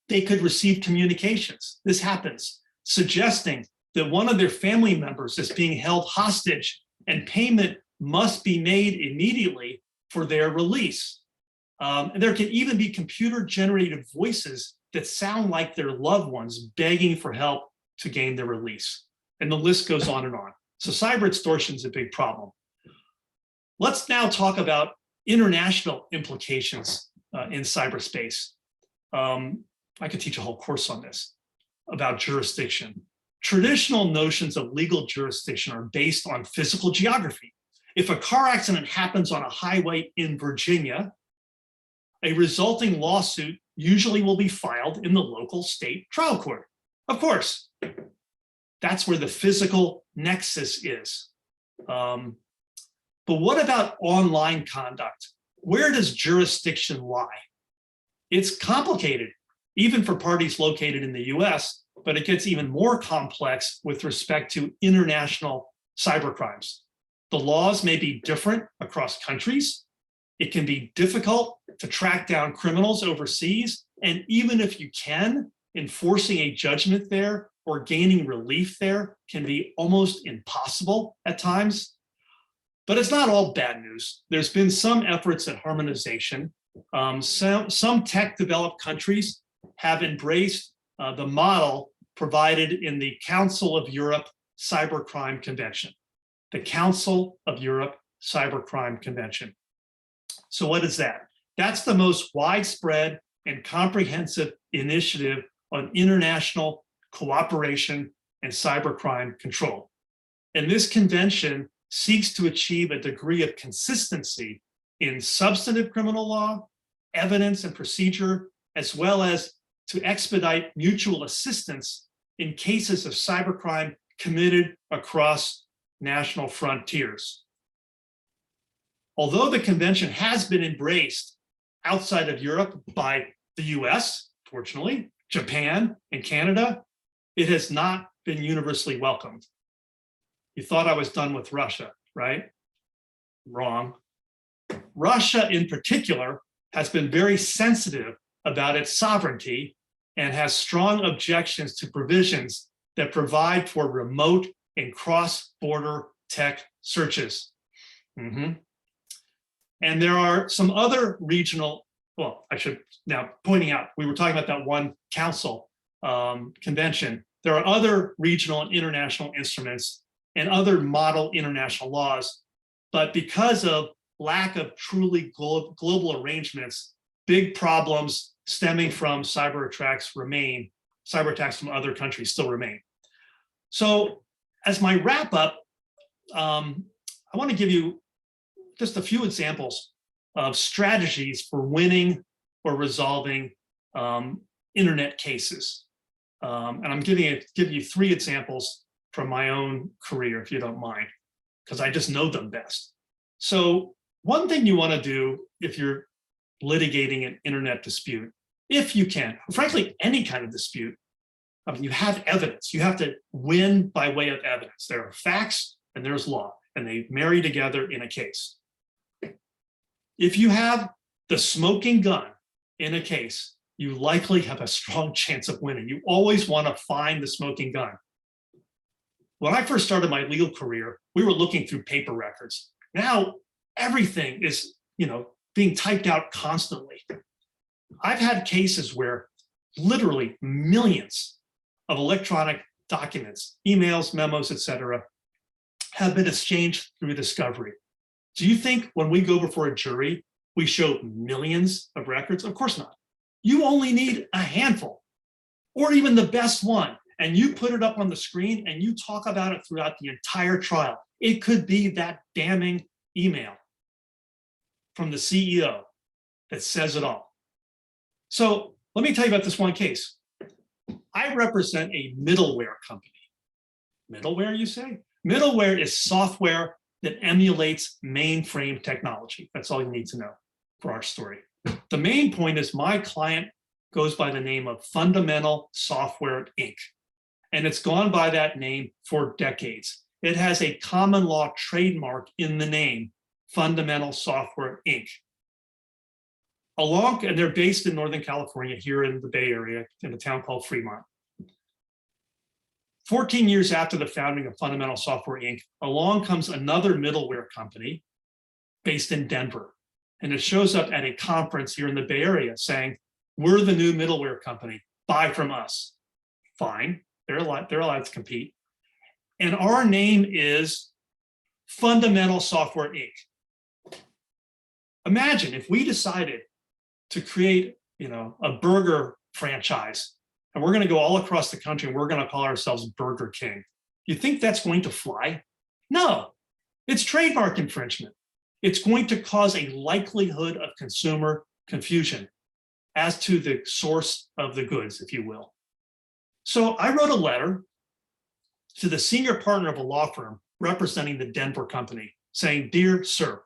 They could receive communications, this happens, suggesting that one of their family members is being held hostage and payment must be made immediately for their release. And there can even be computer-generated voices that sound like their loved ones begging for help to gain their release. And the list goes on and on. So cyber extortion is a big problem. Let's now talk about international implications in cyberspace. I could teach a whole course on this. about jurisdiction. Traditional notions of legal jurisdiction are based on physical geography. If a car accident happens on a highway in Virginia, a resulting lawsuit usually will be filed in the local state trial court. Of course, that's where the physical nexus is. But what about online conduct? Where does jurisdiction lie? It's complicated, even for parties located in the US, but it gets even more complex with respect to international cybercrimes. The laws may be different across countries. It can be difficult to track down criminals overseas. And even if you can, enforcing a judgment there or gaining relief there can be almost impossible at times. But it's not all bad news. There's been some efforts at harmonization. Some tech-developed countries have embraced the model provided in the Council of Europe Cybercrime Convention. The Council of Europe Cybercrime Convention. So what is that? That's the most widespread and comprehensive initiative on international cooperation and cybercrime control. And this convention seeks to achieve a degree of consistency in substantive criminal law, evidence and procedure, as well as to expedite mutual assistance in cases of cybercrime committed across national frontiers. Although the convention has been embraced outside of Europe by the US, fortunately, Japan and Canada, it has not been universally welcomed. You thought I was done with Russia, right? Wrong. Russia in particular has been very sensitive about its sovereignty and has strong objections to provisions that provide for remote and cross-border tech searches. And there are some other regional, well, I should now pointing out, we were talking about that one council convention. There are other regional and international instruments and other model international laws, but because of lack of truly global arrangements, big problems stemming from cyber attacks from other countries still remain. So as my wrap up, I want to give you just a few examples of strategies for winning or resolving internet cases. And I'm giving you 3 examples from my own career, if you don't mind, because I just know them best. So one thing you want to do if you're litigating an internet dispute, if you can, frankly, any kind of dispute, I mean, you have evidence. You have to win by way of evidence. There are facts and there's law, and they marry together in a case. If you have the smoking gun in a case, you likely have a strong chance of winning. You always want to find the smoking gun. When I first started my legal career, we were looking through paper records. Now everything is, being typed out constantly. I've had cases where literally millions of electronic documents, emails, memos, etc., have been exchanged through discovery. Do you think when we go before a jury, we show millions of records? Of course not. You only need a handful, or even the best one, and you put it up on the screen and you talk about it throughout the entire trial. It could be that damning email from the CEO that says it all. So let me tell you about this one case. I represent a middleware company. Middleware, you say? Middleware is software that emulates mainframe technology. That's all you need to know for our story. The main point is my client goes by the name of Fundamental Software, Inc. And it's gone by that name for decades. It has a common law trademark in the name, Fundamental Software, Inc. And they're based in Northern California, here in the Bay Area, in a town called Fremont. 14 years after the founding of Fundamental Software, Inc., along comes another middleware company based in Denver. And it shows up at a conference here in the Bay Area saying, we're the new middleware company, buy from us. Fine, they're allowed to compete. And our name is Fundamental Software, Inc. Imagine if we decided to create, a burger franchise and we're going to go all across the country and we're going to call ourselves Burger King. You think that's going to fly? No, it's trademark infringement. It's going to cause a likelihood of consumer confusion as to the source of the goods, if you will. So I wrote a letter to the senior partner of a law firm representing the Denver company saying, "Dear sir,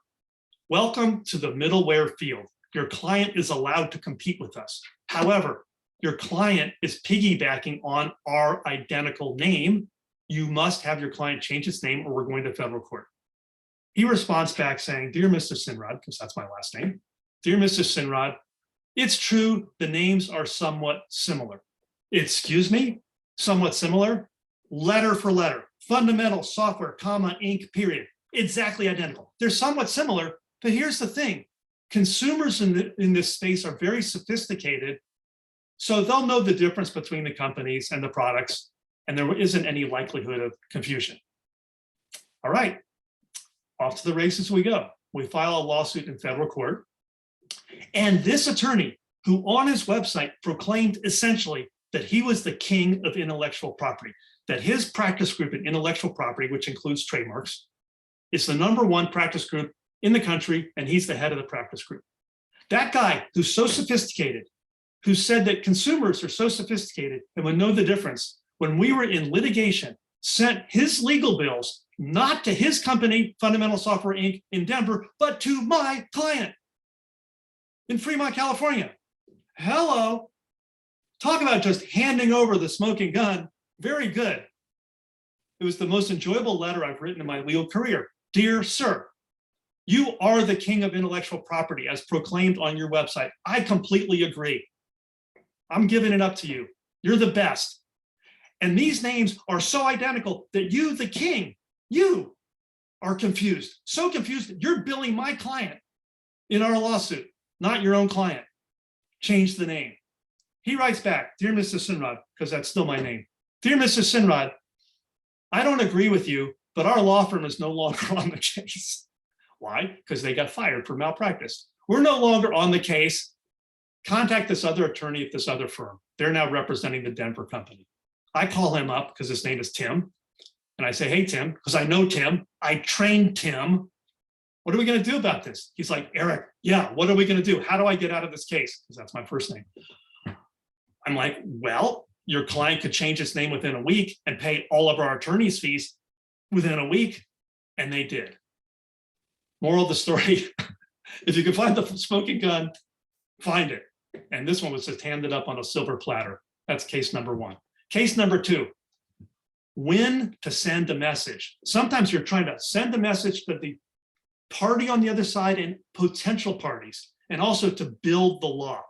welcome to the middleware field. Your client is allowed to compete with us. However, your client is piggybacking on our identical name. You must have your client change its name or we're going to federal court." He responds back saying, "Dear Mr. Sinrod," because that's my last name, "Dear Mr. Sinrod, it's true the names are somewhat similar." Excuse me? Somewhat similar? Letter for letter. Fundamental Software, comma, Inc., period. Exactly identical. They're somewhat similar, but here's the thing. Consumers in this space are very sophisticated, so they'll know the difference between the companies and the products, and there isn't any likelihood of confusion. All right, off to the races we go. We file a lawsuit in federal court, and this attorney, who on his website proclaimed essentially that he was the king of intellectual property, that his practice group in intellectual property, which includes trademarks, is the #1 practice group in the country, and he's the head of the practice group. That guy who's so sophisticated, who said that consumers are so sophisticated and would know the difference, when we were in litigation, sent his legal bills, not to his company, Fundamental Software, Inc. in Denver, but to my client in Fremont, California. Hello. Talk about just handing over the smoking gun. Very good. It was the most enjoyable letter I've written in my legal career. "Dear sir, you are the king of intellectual property as proclaimed on your website. I completely agree. I'm giving it up to you. You're the best. And these names are so identical that you, the king, you are confused. So confused that you're billing my client in our lawsuit, not your own client. Change the name." He writes back, "Dear Mr. Sinrod," because that's still my name. "Dear Mr. Sinrod, I don't agree with you, but our law firm is no longer on the case." Why? Because they got fired for malpractice. "We're no longer on the case. Contact this other attorney at this other firm. They're now representing the Denver company." I call him up because his name is Tim. And I say, "Hey, Tim," because I know Tim. I trained Tim. "What are we going to do about this?" He's like, "Eric, yeah, what are we going to do? How do I get out of this case?" Because that's my first name. I'm like, "Well, your client could change its name within a week and pay all of our attorney's fees within a week." And they did. Moral of the story, if you can find the smoking gun, find it. And this one was just handed up on a silver platter. That's case #1. Case #2, when to send a message. Sometimes you're trying to send a message to the party on the other side and potential parties, and also to build the law.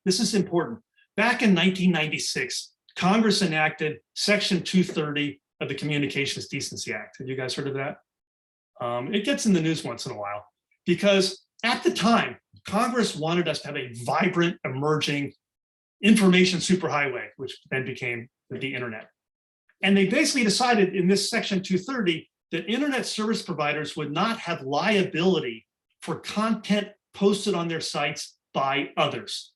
This is important. Back in 1996, Congress enacted Section 230 of the Communications Decency Act. Have you guys heard of that? It gets in the news once in a while because at the time, Congress wanted us to have a vibrant, emerging information superhighway, which then became the internet. And they basically decided in this Section 230 that internet service providers would not have liability for content posted on their sites by others.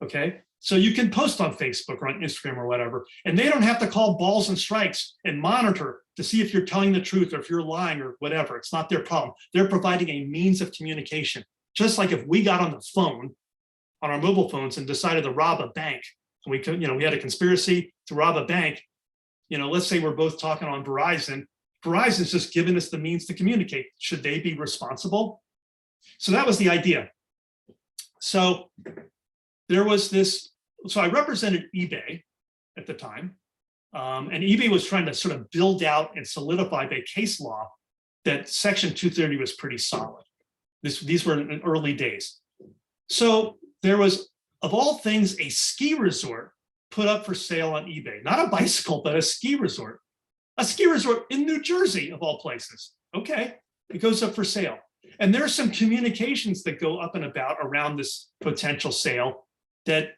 Okay, so you can post on Facebook or on Instagram or whatever, and they don't have to call balls and strikes and monitor to see if you're telling the truth or if you're lying or whatever. It's not their problem. They're providing a means of communication. Just like if we got on the phone, on our mobile phones, and decided to rob a bank, and we could, we had a conspiracy to rob a bank. Let's say we're both talking on Verizon. Verizon's just given us the means to communicate. Should they be responsible? So that was the idea. So there was this, so I represented eBay at the time, and eBay was trying to sort of build out and solidify the case law that Section 230 was pretty solid. These were in early days. So there was, of all things, a ski resort put up for sale on eBay. Not a bicycle, but a ski resort. A ski resort in New Jersey, of all places. Okay, it goes up for sale. And there are some communications that go up and about around this potential sale that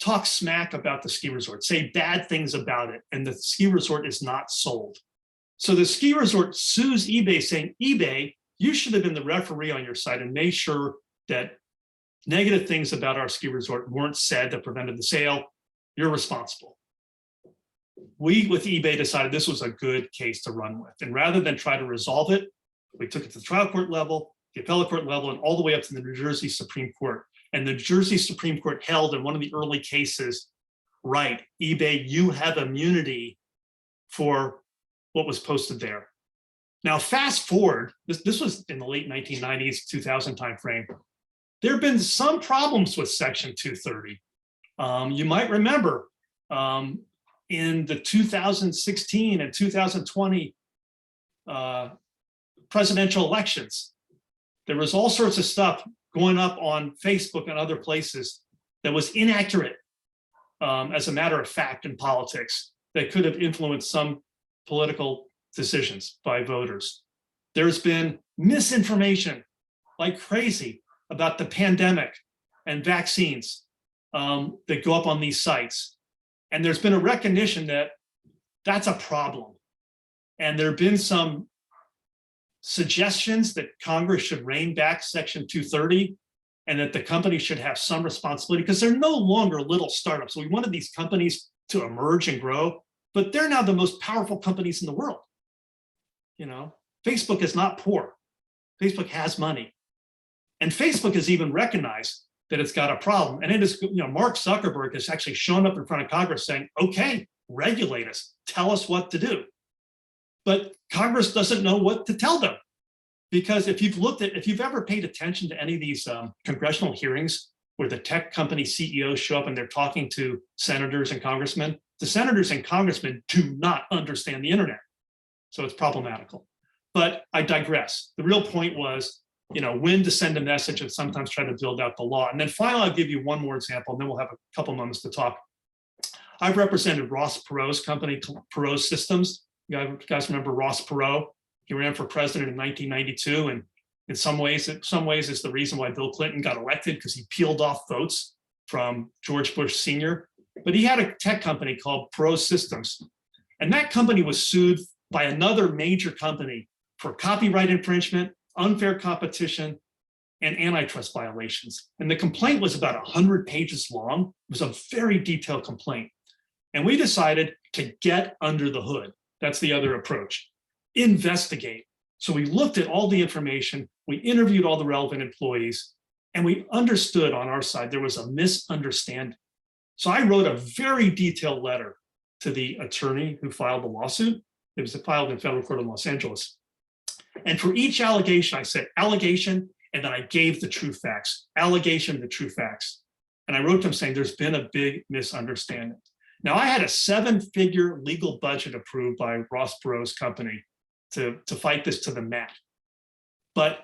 talk smack about the ski resort, say bad things about it, and the ski resort is not sold. So the ski resort sues eBay saying, eBay, you should have been the referee on your site and made sure that negative things about our ski resort weren't said that prevented the sale, you're responsible. We, with eBay, decided this was a good case to run with. And rather than try to resolve it, we took it to the trial court level, the appellate court level, and all the way up to the New Jersey Supreme Court. And the New Jersey Supreme Court held in one of the early cases, right, eBay, you have immunity for what was posted there. Now, fast forward, this was in the late 1990s, 2000 timeframe. There have been some problems with Section 230. You might remember in the 2016 and 2020 presidential elections, there was all sorts of stuff going up on Facebook and other places that was inaccurate, as a matter of fact, in politics that could have influenced some political decisions by voters. There's been misinformation like crazy about the pandemic and vaccines that go up on these sites. And there's been a recognition that that's a problem. And there have been some suggestions that Congress should rein back Section 230 and that the company should have some responsibility because they're no longer little startups. We wanted these companies to emerge and grow, but they're now the most powerful companies in the world. You know, Facebook is not poor. Facebook has money. And Facebook has even recognized that it's got a problem. And it is, you know, Mark Zuckerberg has actually shown up in front of Congress saying, okay, regulate us, tell us what to do. But Congress doesn't know what to tell them. Because if you've ever paid attention to any of these congressional hearings where the tech company CEOs show up and they're talking to senators and congressmen, the senators and congressmen do not understand the internet. So it's problematical. But I digress. The real point was, you know, when to send a message and sometimes try to build out the law. And then finally, I'll give you one more example, and then we'll have a couple moments to talk. I've represented Ross Perot's company, Perot Systems. You guys remember Ross Perot? He ran for president in 1992, and in some ways it's the reason why Bill Clinton got elected, because he peeled off votes from George Bush Sr. But he had a tech company called Perot Systems, and that company was sued by another major company for copyright infringement, unfair competition, and antitrust violations. And the complaint was about 100 pages long. It was a very detailed complaint. And we decided to get under the hood. That's the other approach. Investigate. So we looked at all the information, we interviewed all the relevant employees, and we understood on our side there was a misunderstanding. So I wrote a very detailed letter to the attorney who filed the lawsuit. It was filed in federal court in Los Angeles. And for each allegation, I said allegation, and then I gave the true facts, allegation, the true facts. And I wrote to him saying there's been a big misunderstanding. Now, I had a 7-figure legal budget approved by Ross Perot's company to fight this to the mat. But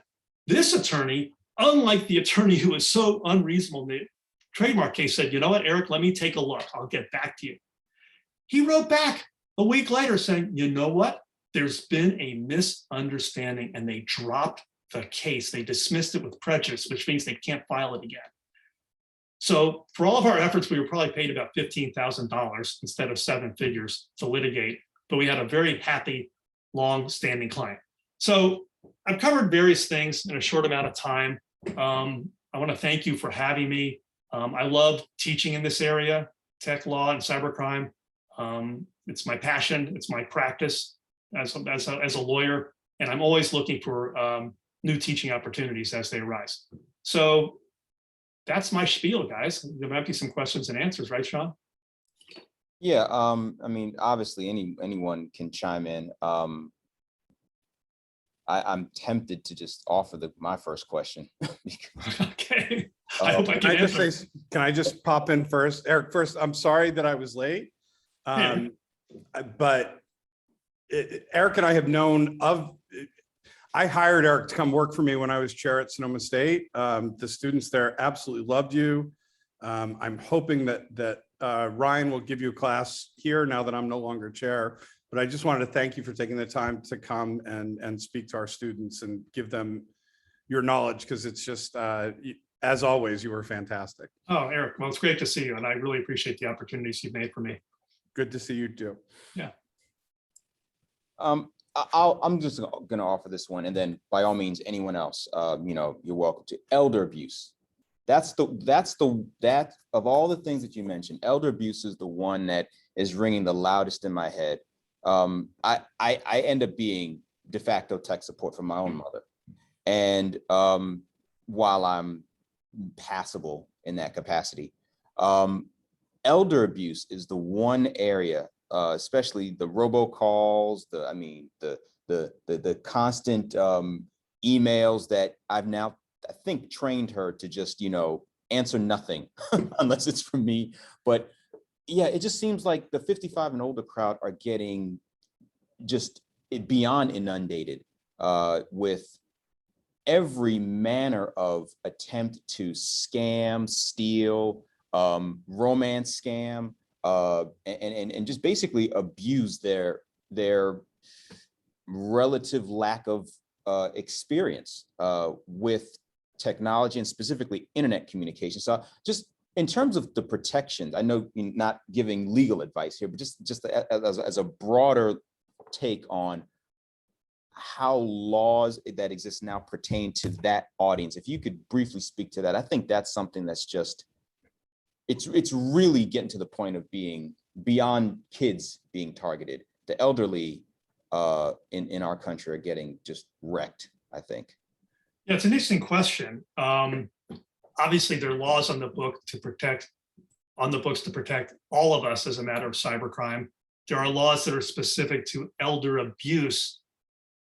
this attorney, unlike the attorney who was so unreasonable in the trademark case, said, you know what, Eric, let me take a look. I'll get back to you. He wrote back a week later saying, you know what? There's been a misunderstanding, and they dropped the case. They dismissed it with prejudice, which means they can't file it again. So for all of our efforts, we were probably paid about $15,000 instead of 7 figures to litigate, but we had a very happy, long-standing client. So I've covered various things in a short amount of time. I want to thank you for having me. I love teaching in this area, tech law and cybercrime. It's my passion. It's my practice as a lawyer, and I'm always looking for new teaching opportunities as they arise. So that's my spiel, guys. There might be some questions and answers, right, Sean? Yeah, I mean, obviously anyone can chime in. I'm tempted to just offer my first question. Okay. I hope I Can I can just say, can I just pop in first? Eric, first, I'm sorry that I was late. But Eric and I have known I hired Eric to come work for me when I was chair at Sonoma State. The students there absolutely loved you. I'm hoping that Ryan will give you a class here now that I'm no longer chair. But I just wanted to thank you for taking the time to come and speak to our students and give them your knowledge, because it's just, as always, you were fantastic. Oh, Eric, well, it's great to see you, and I really appreciate the opportunities you've made for me. Good to see you too. Yeah. I'm just going to offer this one, and then by all means, anyone else, you know, you're welcome to. Elder abuse. that of all the things that you mentioned, elder abuse is the one that is ringing the loudest in my head. I end up being de facto tech support for my own mother. And while I'm passable in that capacity, elder abuse is the one area, especially the robocalls, the constant emails that I've now, I think, trained her to just, answer nothing unless it's from me. But yeah, it just seems like the 55 and older crowd are getting just beyond inundated with every manner of attempt to scam, steal, romance scam, and just basically abuse their relative lack of experience with technology and specifically internet communication. So just in terms of the protections, I know you're not giving legal advice here, but just as a broader take on how laws that exist now pertain to that audience. If you could briefly speak to that, I think that's something that's just, it's really getting to the point of being beyond kids being targeted. The elderly in our country are getting just wrecked, I think. Yeah, it's an interesting question. Obviously, there are laws on the books to protect all of us as a matter of cybercrime. There are laws that are specific to elder abuse.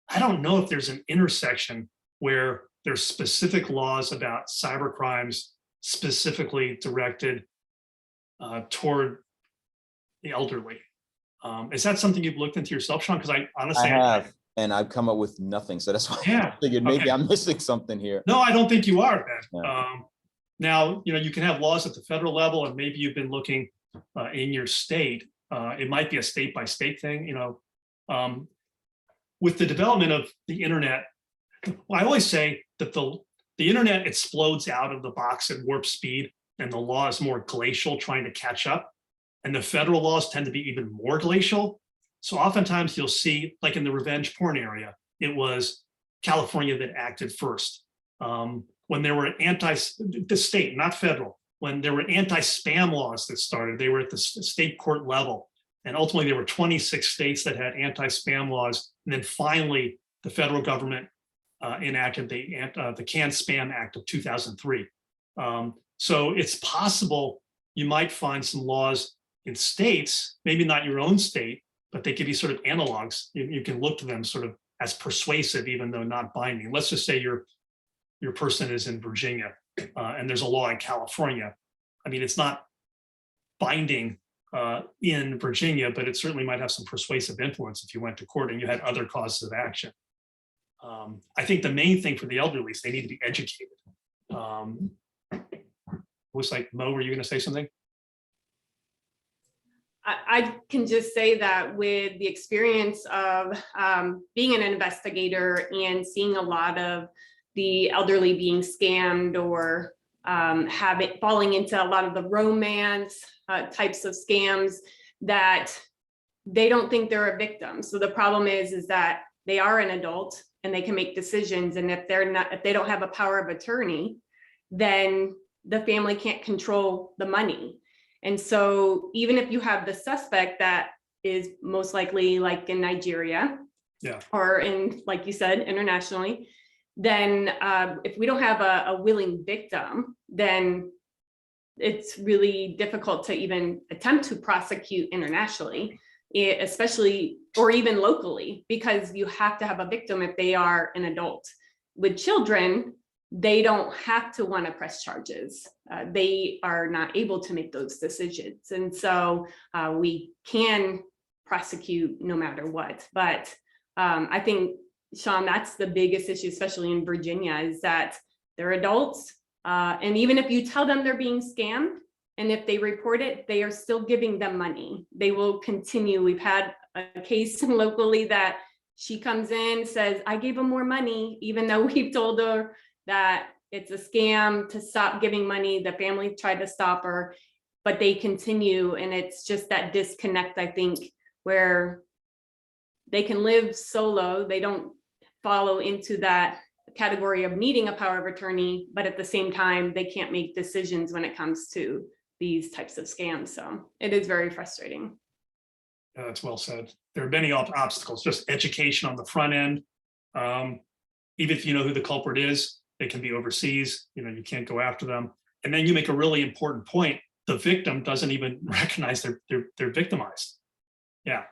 I don't know if there's an intersection where there's specific laws about cybercrimes specifically directed toward the elderly. Is that something you've looked into yourself, Sean? Because I honestly have, and I've come up with nothing. So that's why I figured maybe I'm missing something here. No, I don't think you are, Ben. Yeah. Now, you can have laws at the federal level, and maybe you've been looking in your state. It might be a state by state thing, with the development of the internet. Well, I always say that the internet explodes out of the box at warp speed, and the law is more glacial, trying to catch up. And the federal laws tend to be even more glacial. So oftentimes you'll see, like in the revenge porn area, it was California that acted first. When there were the state, not federal, when there were anti-spam laws that started, they were at the state court level. And ultimately there were 26 states that had anti-spam laws. And then finally, the federal government enacted the Can-Spam Act of 2003. So it's possible you might find some laws in states, maybe not your own state, but they give you sort of analogs. You can look to them sort of as persuasive, even though not binding. Let's just say your person is in Virginia and there's a law in California. I mean, it's not binding in Virginia, but it certainly might have some persuasive influence if you went to court and you had other causes of action. I think the main thing for the elderly is they need to be educated. Looks like Mo, were you going to say something? I can just say that with the experience of being an investigator and seeing a lot of the elderly being scammed or falling into a lot of the romance types of scams, that they don't think they're a victim. So the problem is that they are an adult and they can make decisions. And if they don't have a power of attorney, then the family can't control the money. And so even if you have the suspect that is most likely like in Nigeria, or in, like you said, internationally, then if we don't have a willing victim, then it's really difficult to even attempt to prosecute internationally, especially, or even locally, because you have to have a victim if they are an adult. With children, they don't have to want to press charges. They are not able to make those decisions. And so we can prosecute no matter what. But I think, Sean, that's the biggest issue, especially in Virginia, is that they're adults. And even if you tell them they're being scammed, and if they report it, they are still giving them money. They will continue. We've had a case locally that she comes in, says, I gave them more money, even though we've told her that it's a scam to stop giving money. The family tried to stop her, but they continue. And it's just that disconnect, I think, where they can live solo. They don't follow into that category of needing a power of attorney, but at the same time, they can't make decisions when it comes to these types of scams. So it is very frustrating. Yeah, that's well said. There are many obstacles, just education on the front end. Even if you know who the culprit is, they can be overseas, you can't go after them. And then you make a really important point. The victim doesn't even recognize they're victimized. Yeah.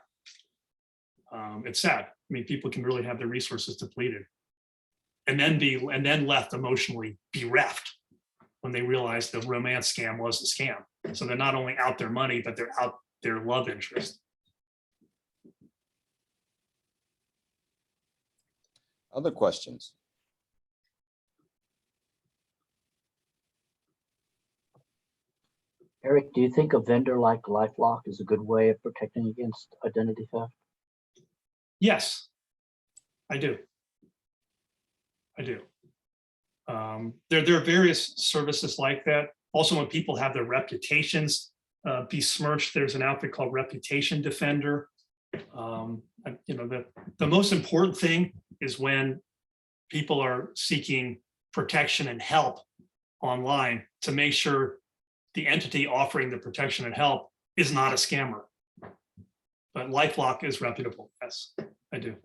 It's sad. I mean, people can really have their resources depleted and then left emotionally bereft when they realize the romance scam was a scam. So they're not only out their money, but they're out their love interest. Other questions? Eric, do you think a vendor like LifeLock is a good way of protecting against identity theft? Yes, I do. There are various services like that. Also, when people have their reputations besmirched, there's an outfit called Reputation Defender. The most important thing is when people are seeking protection and help online to make sure the entity offering the protection and help is not a scammer. But LifeLock is reputable. Yes, I do.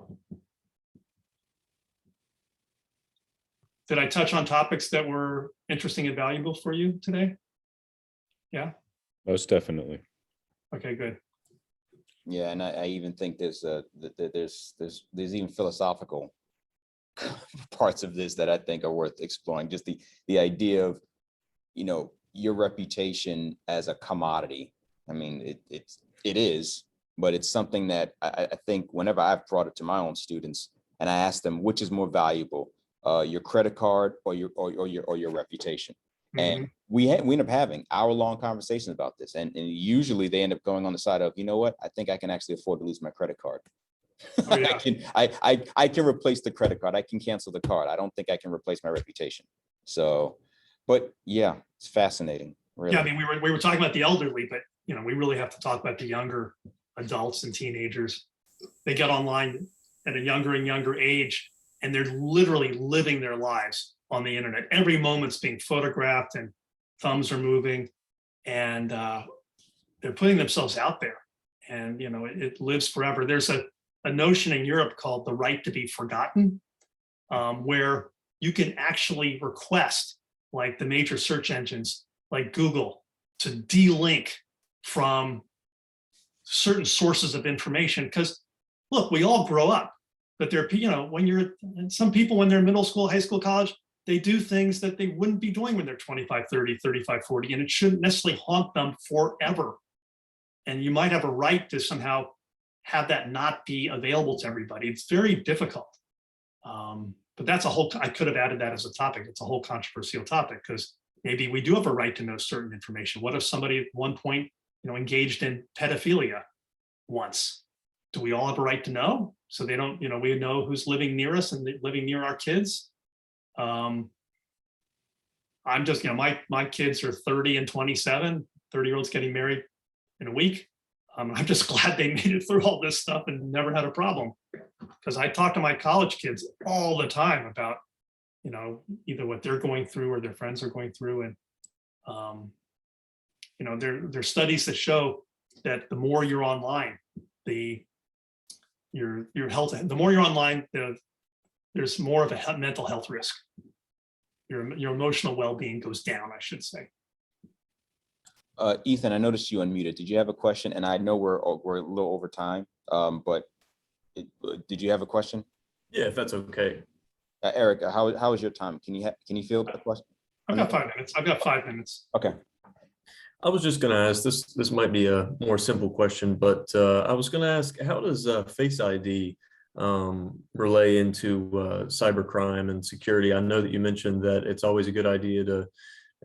Did I touch on topics that were interesting and valuable for you today? Yeah. Most definitely. Okay, good. Yeah, and I even think there's even philosophical parts of this that I think are worth exploring. Just the idea of, your reputation as a commodity. I mean, it is, but it's something that I think whenever I've brought it to my own students and I ask them, which is more valuable, your credit card or your reputation. And we end up having hour-long conversations about this, and usually they end up going on the side of, you know what, I think I can actually afford to lose my credit card. Oh, yeah. I can replace the credit card. I can cancel the card. I don't think I can replace my reputation. So, but yeah, it's fascinating. Really. Yeah, I mean, we were talking about the elderly, but we really have to talk about the younger adults and teenagers. They get online at a younger and younger age, and they're literally living their lives on the internet. Every moment's being photographed and thumbs are moving, and they're putting themselves out there, and it lives forever. There's a notion in Europe called the right to be forgotten, where you can actually request, like the major search engines like Google, to de-link from certain sources of information. Because look, we all grow up, but some people when they're in middle school, high school, college, they do things that they wouldn't be doing when they're 25, 30, 35, 40, and it shouldn't necessarily haunt them forever. And you might have a right to somehow have that not be available to everybody. It's very difficult. But that's I could have added that as a topic. It's a whole controversial topic, because maybe we do have a right to know certain information. What if somebody at one point, engaged in pedophilia once? Do we all have a right to know? So they don't, we know who's living near us and living near our kids. I'm just, my kids are 30 and 27, 30-year-olds getting married in a week. I'm just glad they made it through all this stuff and never had a problem. Because I talk to my college kids all the time about, either what they're going through or their friends are going through. And, there are studies that show that the more you're online, your health, the more you're online, there's more of a mental health risk. Your emotional well-being goes down, I should say. Ethan, I noticed you unmuted. Did you have a question? And I know we're a little over time, but did you have a question? Yeah, if that's okay. Eric, how is your time? Can you field a question? I've got 5 minutes. I've got 5 minutes. Okay. I was just going to ask this. This might be a more simple question, but I was going to ask, how does Face ID relay into cybercrime and security? I know that you mentioned that it's always a good idea to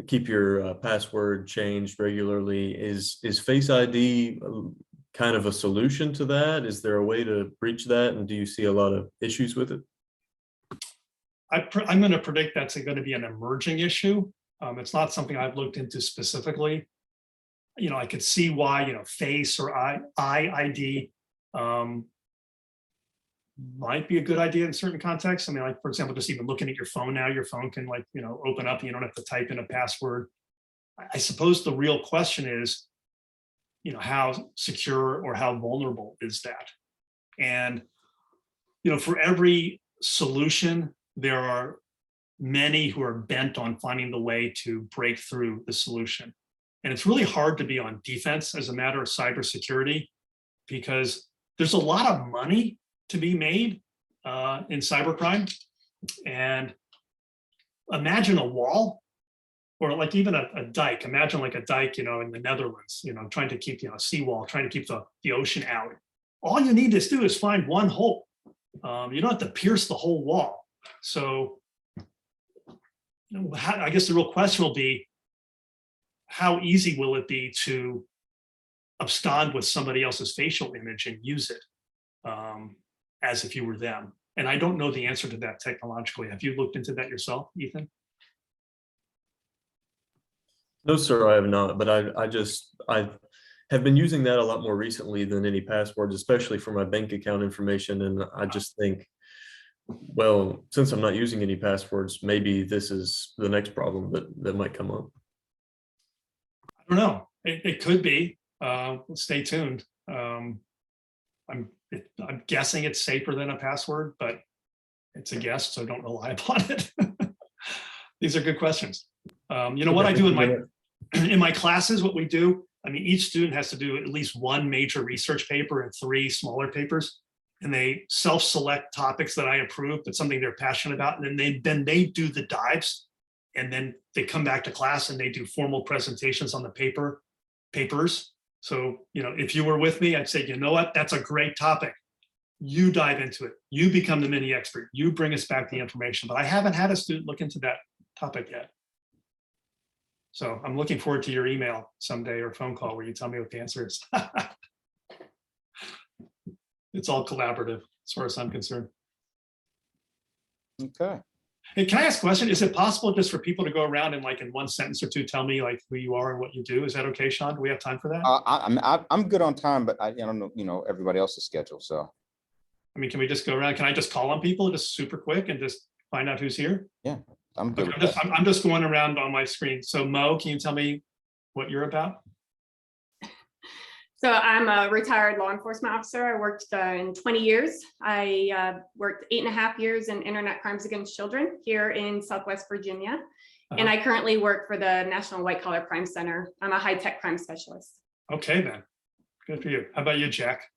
keep your password changed regularly. Is Face ID kind of a solution to that? Is there a way to breach that? And do you see a lot of issues with it? I'm going to predict that's going to be an emerging issue. It's not something I've looked into specifically. I could see why, face or eye ID might be a good idea in certain contexts. I mean, like, for example, just even looking at your phone now, your phone can, like, open up and you don't have to type in a password. I suppose the real question is, how secure or how vulnerable is that? And, for every solution, there are many who are bent on finding the way to break through the solution. And it's really hard to be on defense as a matter of cybersecurity, because there's a lot of money to be made in cybercrime. And imagine a wall, or like even a dike. Imagine like a dike, in the Netherlands, trying to keep, a seawall, trying to keep the ocean out. All you need to do is find one hole. You don't have to pierce the whole wall. So, I guess the real question will be, how easy will it be to abscond with somebody else's facial image and use it as if you were them? And I don't know the answer to that technologically. Have you looked into that yourself, Ethan? No, sir, I have not, but I have been using that a lot more recently than any passwords, especially for my bank account information. And I just think, well, since I'm not using any passwords, maybe this is the next problem that might come up. I don't know. It could be. Stay tuned. I'm guessing it's safer than a password, but it's a guess, so don't rely upon it. These are good questions. What I do in my classes, what we do, each student has to do at least one major research paper and 3 smaller papers, and they self-select topics that I approve, but something they're passionate about, and then they do the dives, and then they come back to class and they do formal presentations on the papers. So, if you were with me, I'd say, you know what, that's a great topic. You dive into it. You become the mini expert. You bring us back the information. But I haven't had a student look into that topic yet. So I'm looking forward to your email someday or phone call where you tell me what the answer is. It's all collaborative as far as I'm concerned. Okay. Hey, can I ask a question? Is it possible just for people to go around and, like, in one sentence or two, tell me like who you are and what you do? Is that okay, Sean? Do we have time for that? I'm good on time, but I don't know, everybody else's schedule. So, can we just go around? Can I just call on people just super quick and just find out who's here? yeah, I'm good. Okay, I'm just going around on my screen. So Mo, can you tell me what you're about? So I'm a retired law enforcement officer. I worked in 20 years. I worked 8.5 years in internet crimes against children here in Southwest Virginia. And I currently work for the National White Collar Crime Center. I'm a high-tech crime specialist. Okay, then. Good for you. How about you, Jack?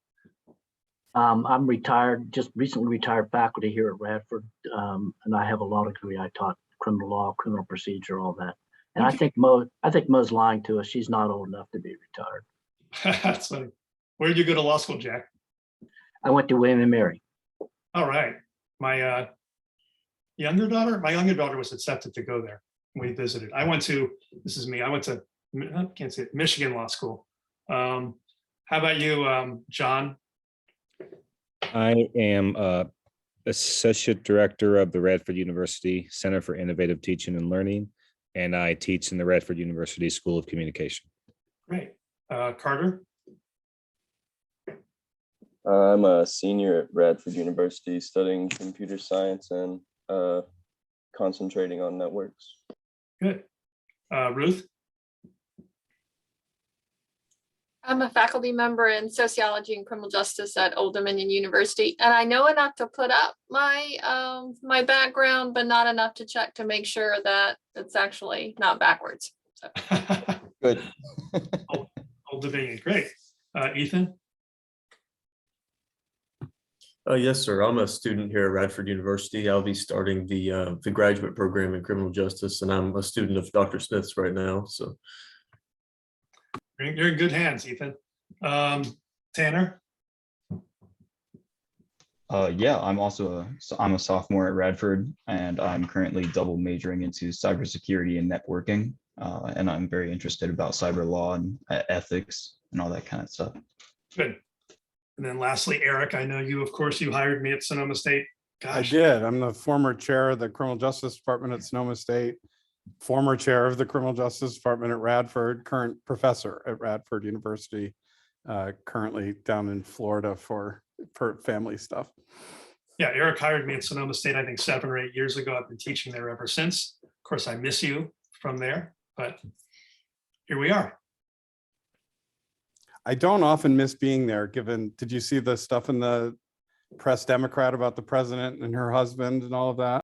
I'm retired, just recently retired faculty here at Radford. And I have a law degree. I taught criminal law, criminal procedure, all that. And I think Mo's lying to us. She's not old enough to be retired. That's funny. Where did you go to law school, Jack? I went to William and Mary. All right. My younger daughter was accepted to go there. We visited. I went to I can't say it, Michigan Law School. How about you, John? I am Associate Director of the Radford University Center for Innovative Teaching and Learning, and I teach in the Radford University School of Communication. Great. Carter? I'm a senior at Radford University studying computer science and concentrating on networks. Good. Ruth? I'm a faculty member in sociology and criminal justice at Old Dominion University, and I know enough to put up my my background, but not enough to check to make sure that it's actually not backwards. So. Good. Old Dominion, great. Ethan? Yes, sir. I'm a student here at Radford University. I'll be starting the graduate program in criminal justice, and I'm a student of Dr. Smith's right now. So You're in good hands, Ethan. Tanner? Yeah, I'm a sophomore at Radford, and I'm currently double majoring into cybersecurity and networking. And I'm very interested about cyber law and ethics and all that kind of stuff. Good. And then lastly, Eric, I know you, of course, you hired me at Sonoma State. Gosh. I did. I'm the former chair of the Criminal Justice Department at Sonoma State, former chair of the Criminal Justice Department at Radford, current professor at Radford University, currently down in Florida for family stuff. Yeah, Eric hired me at Sonoma State, I think 7 or 8 years ago. I've been teaching there ever since. Of course, I miss you from there, but here we are. I don't often miss being there, given, did you see the stuff in the Press Democrat about the president and her husband and all of that?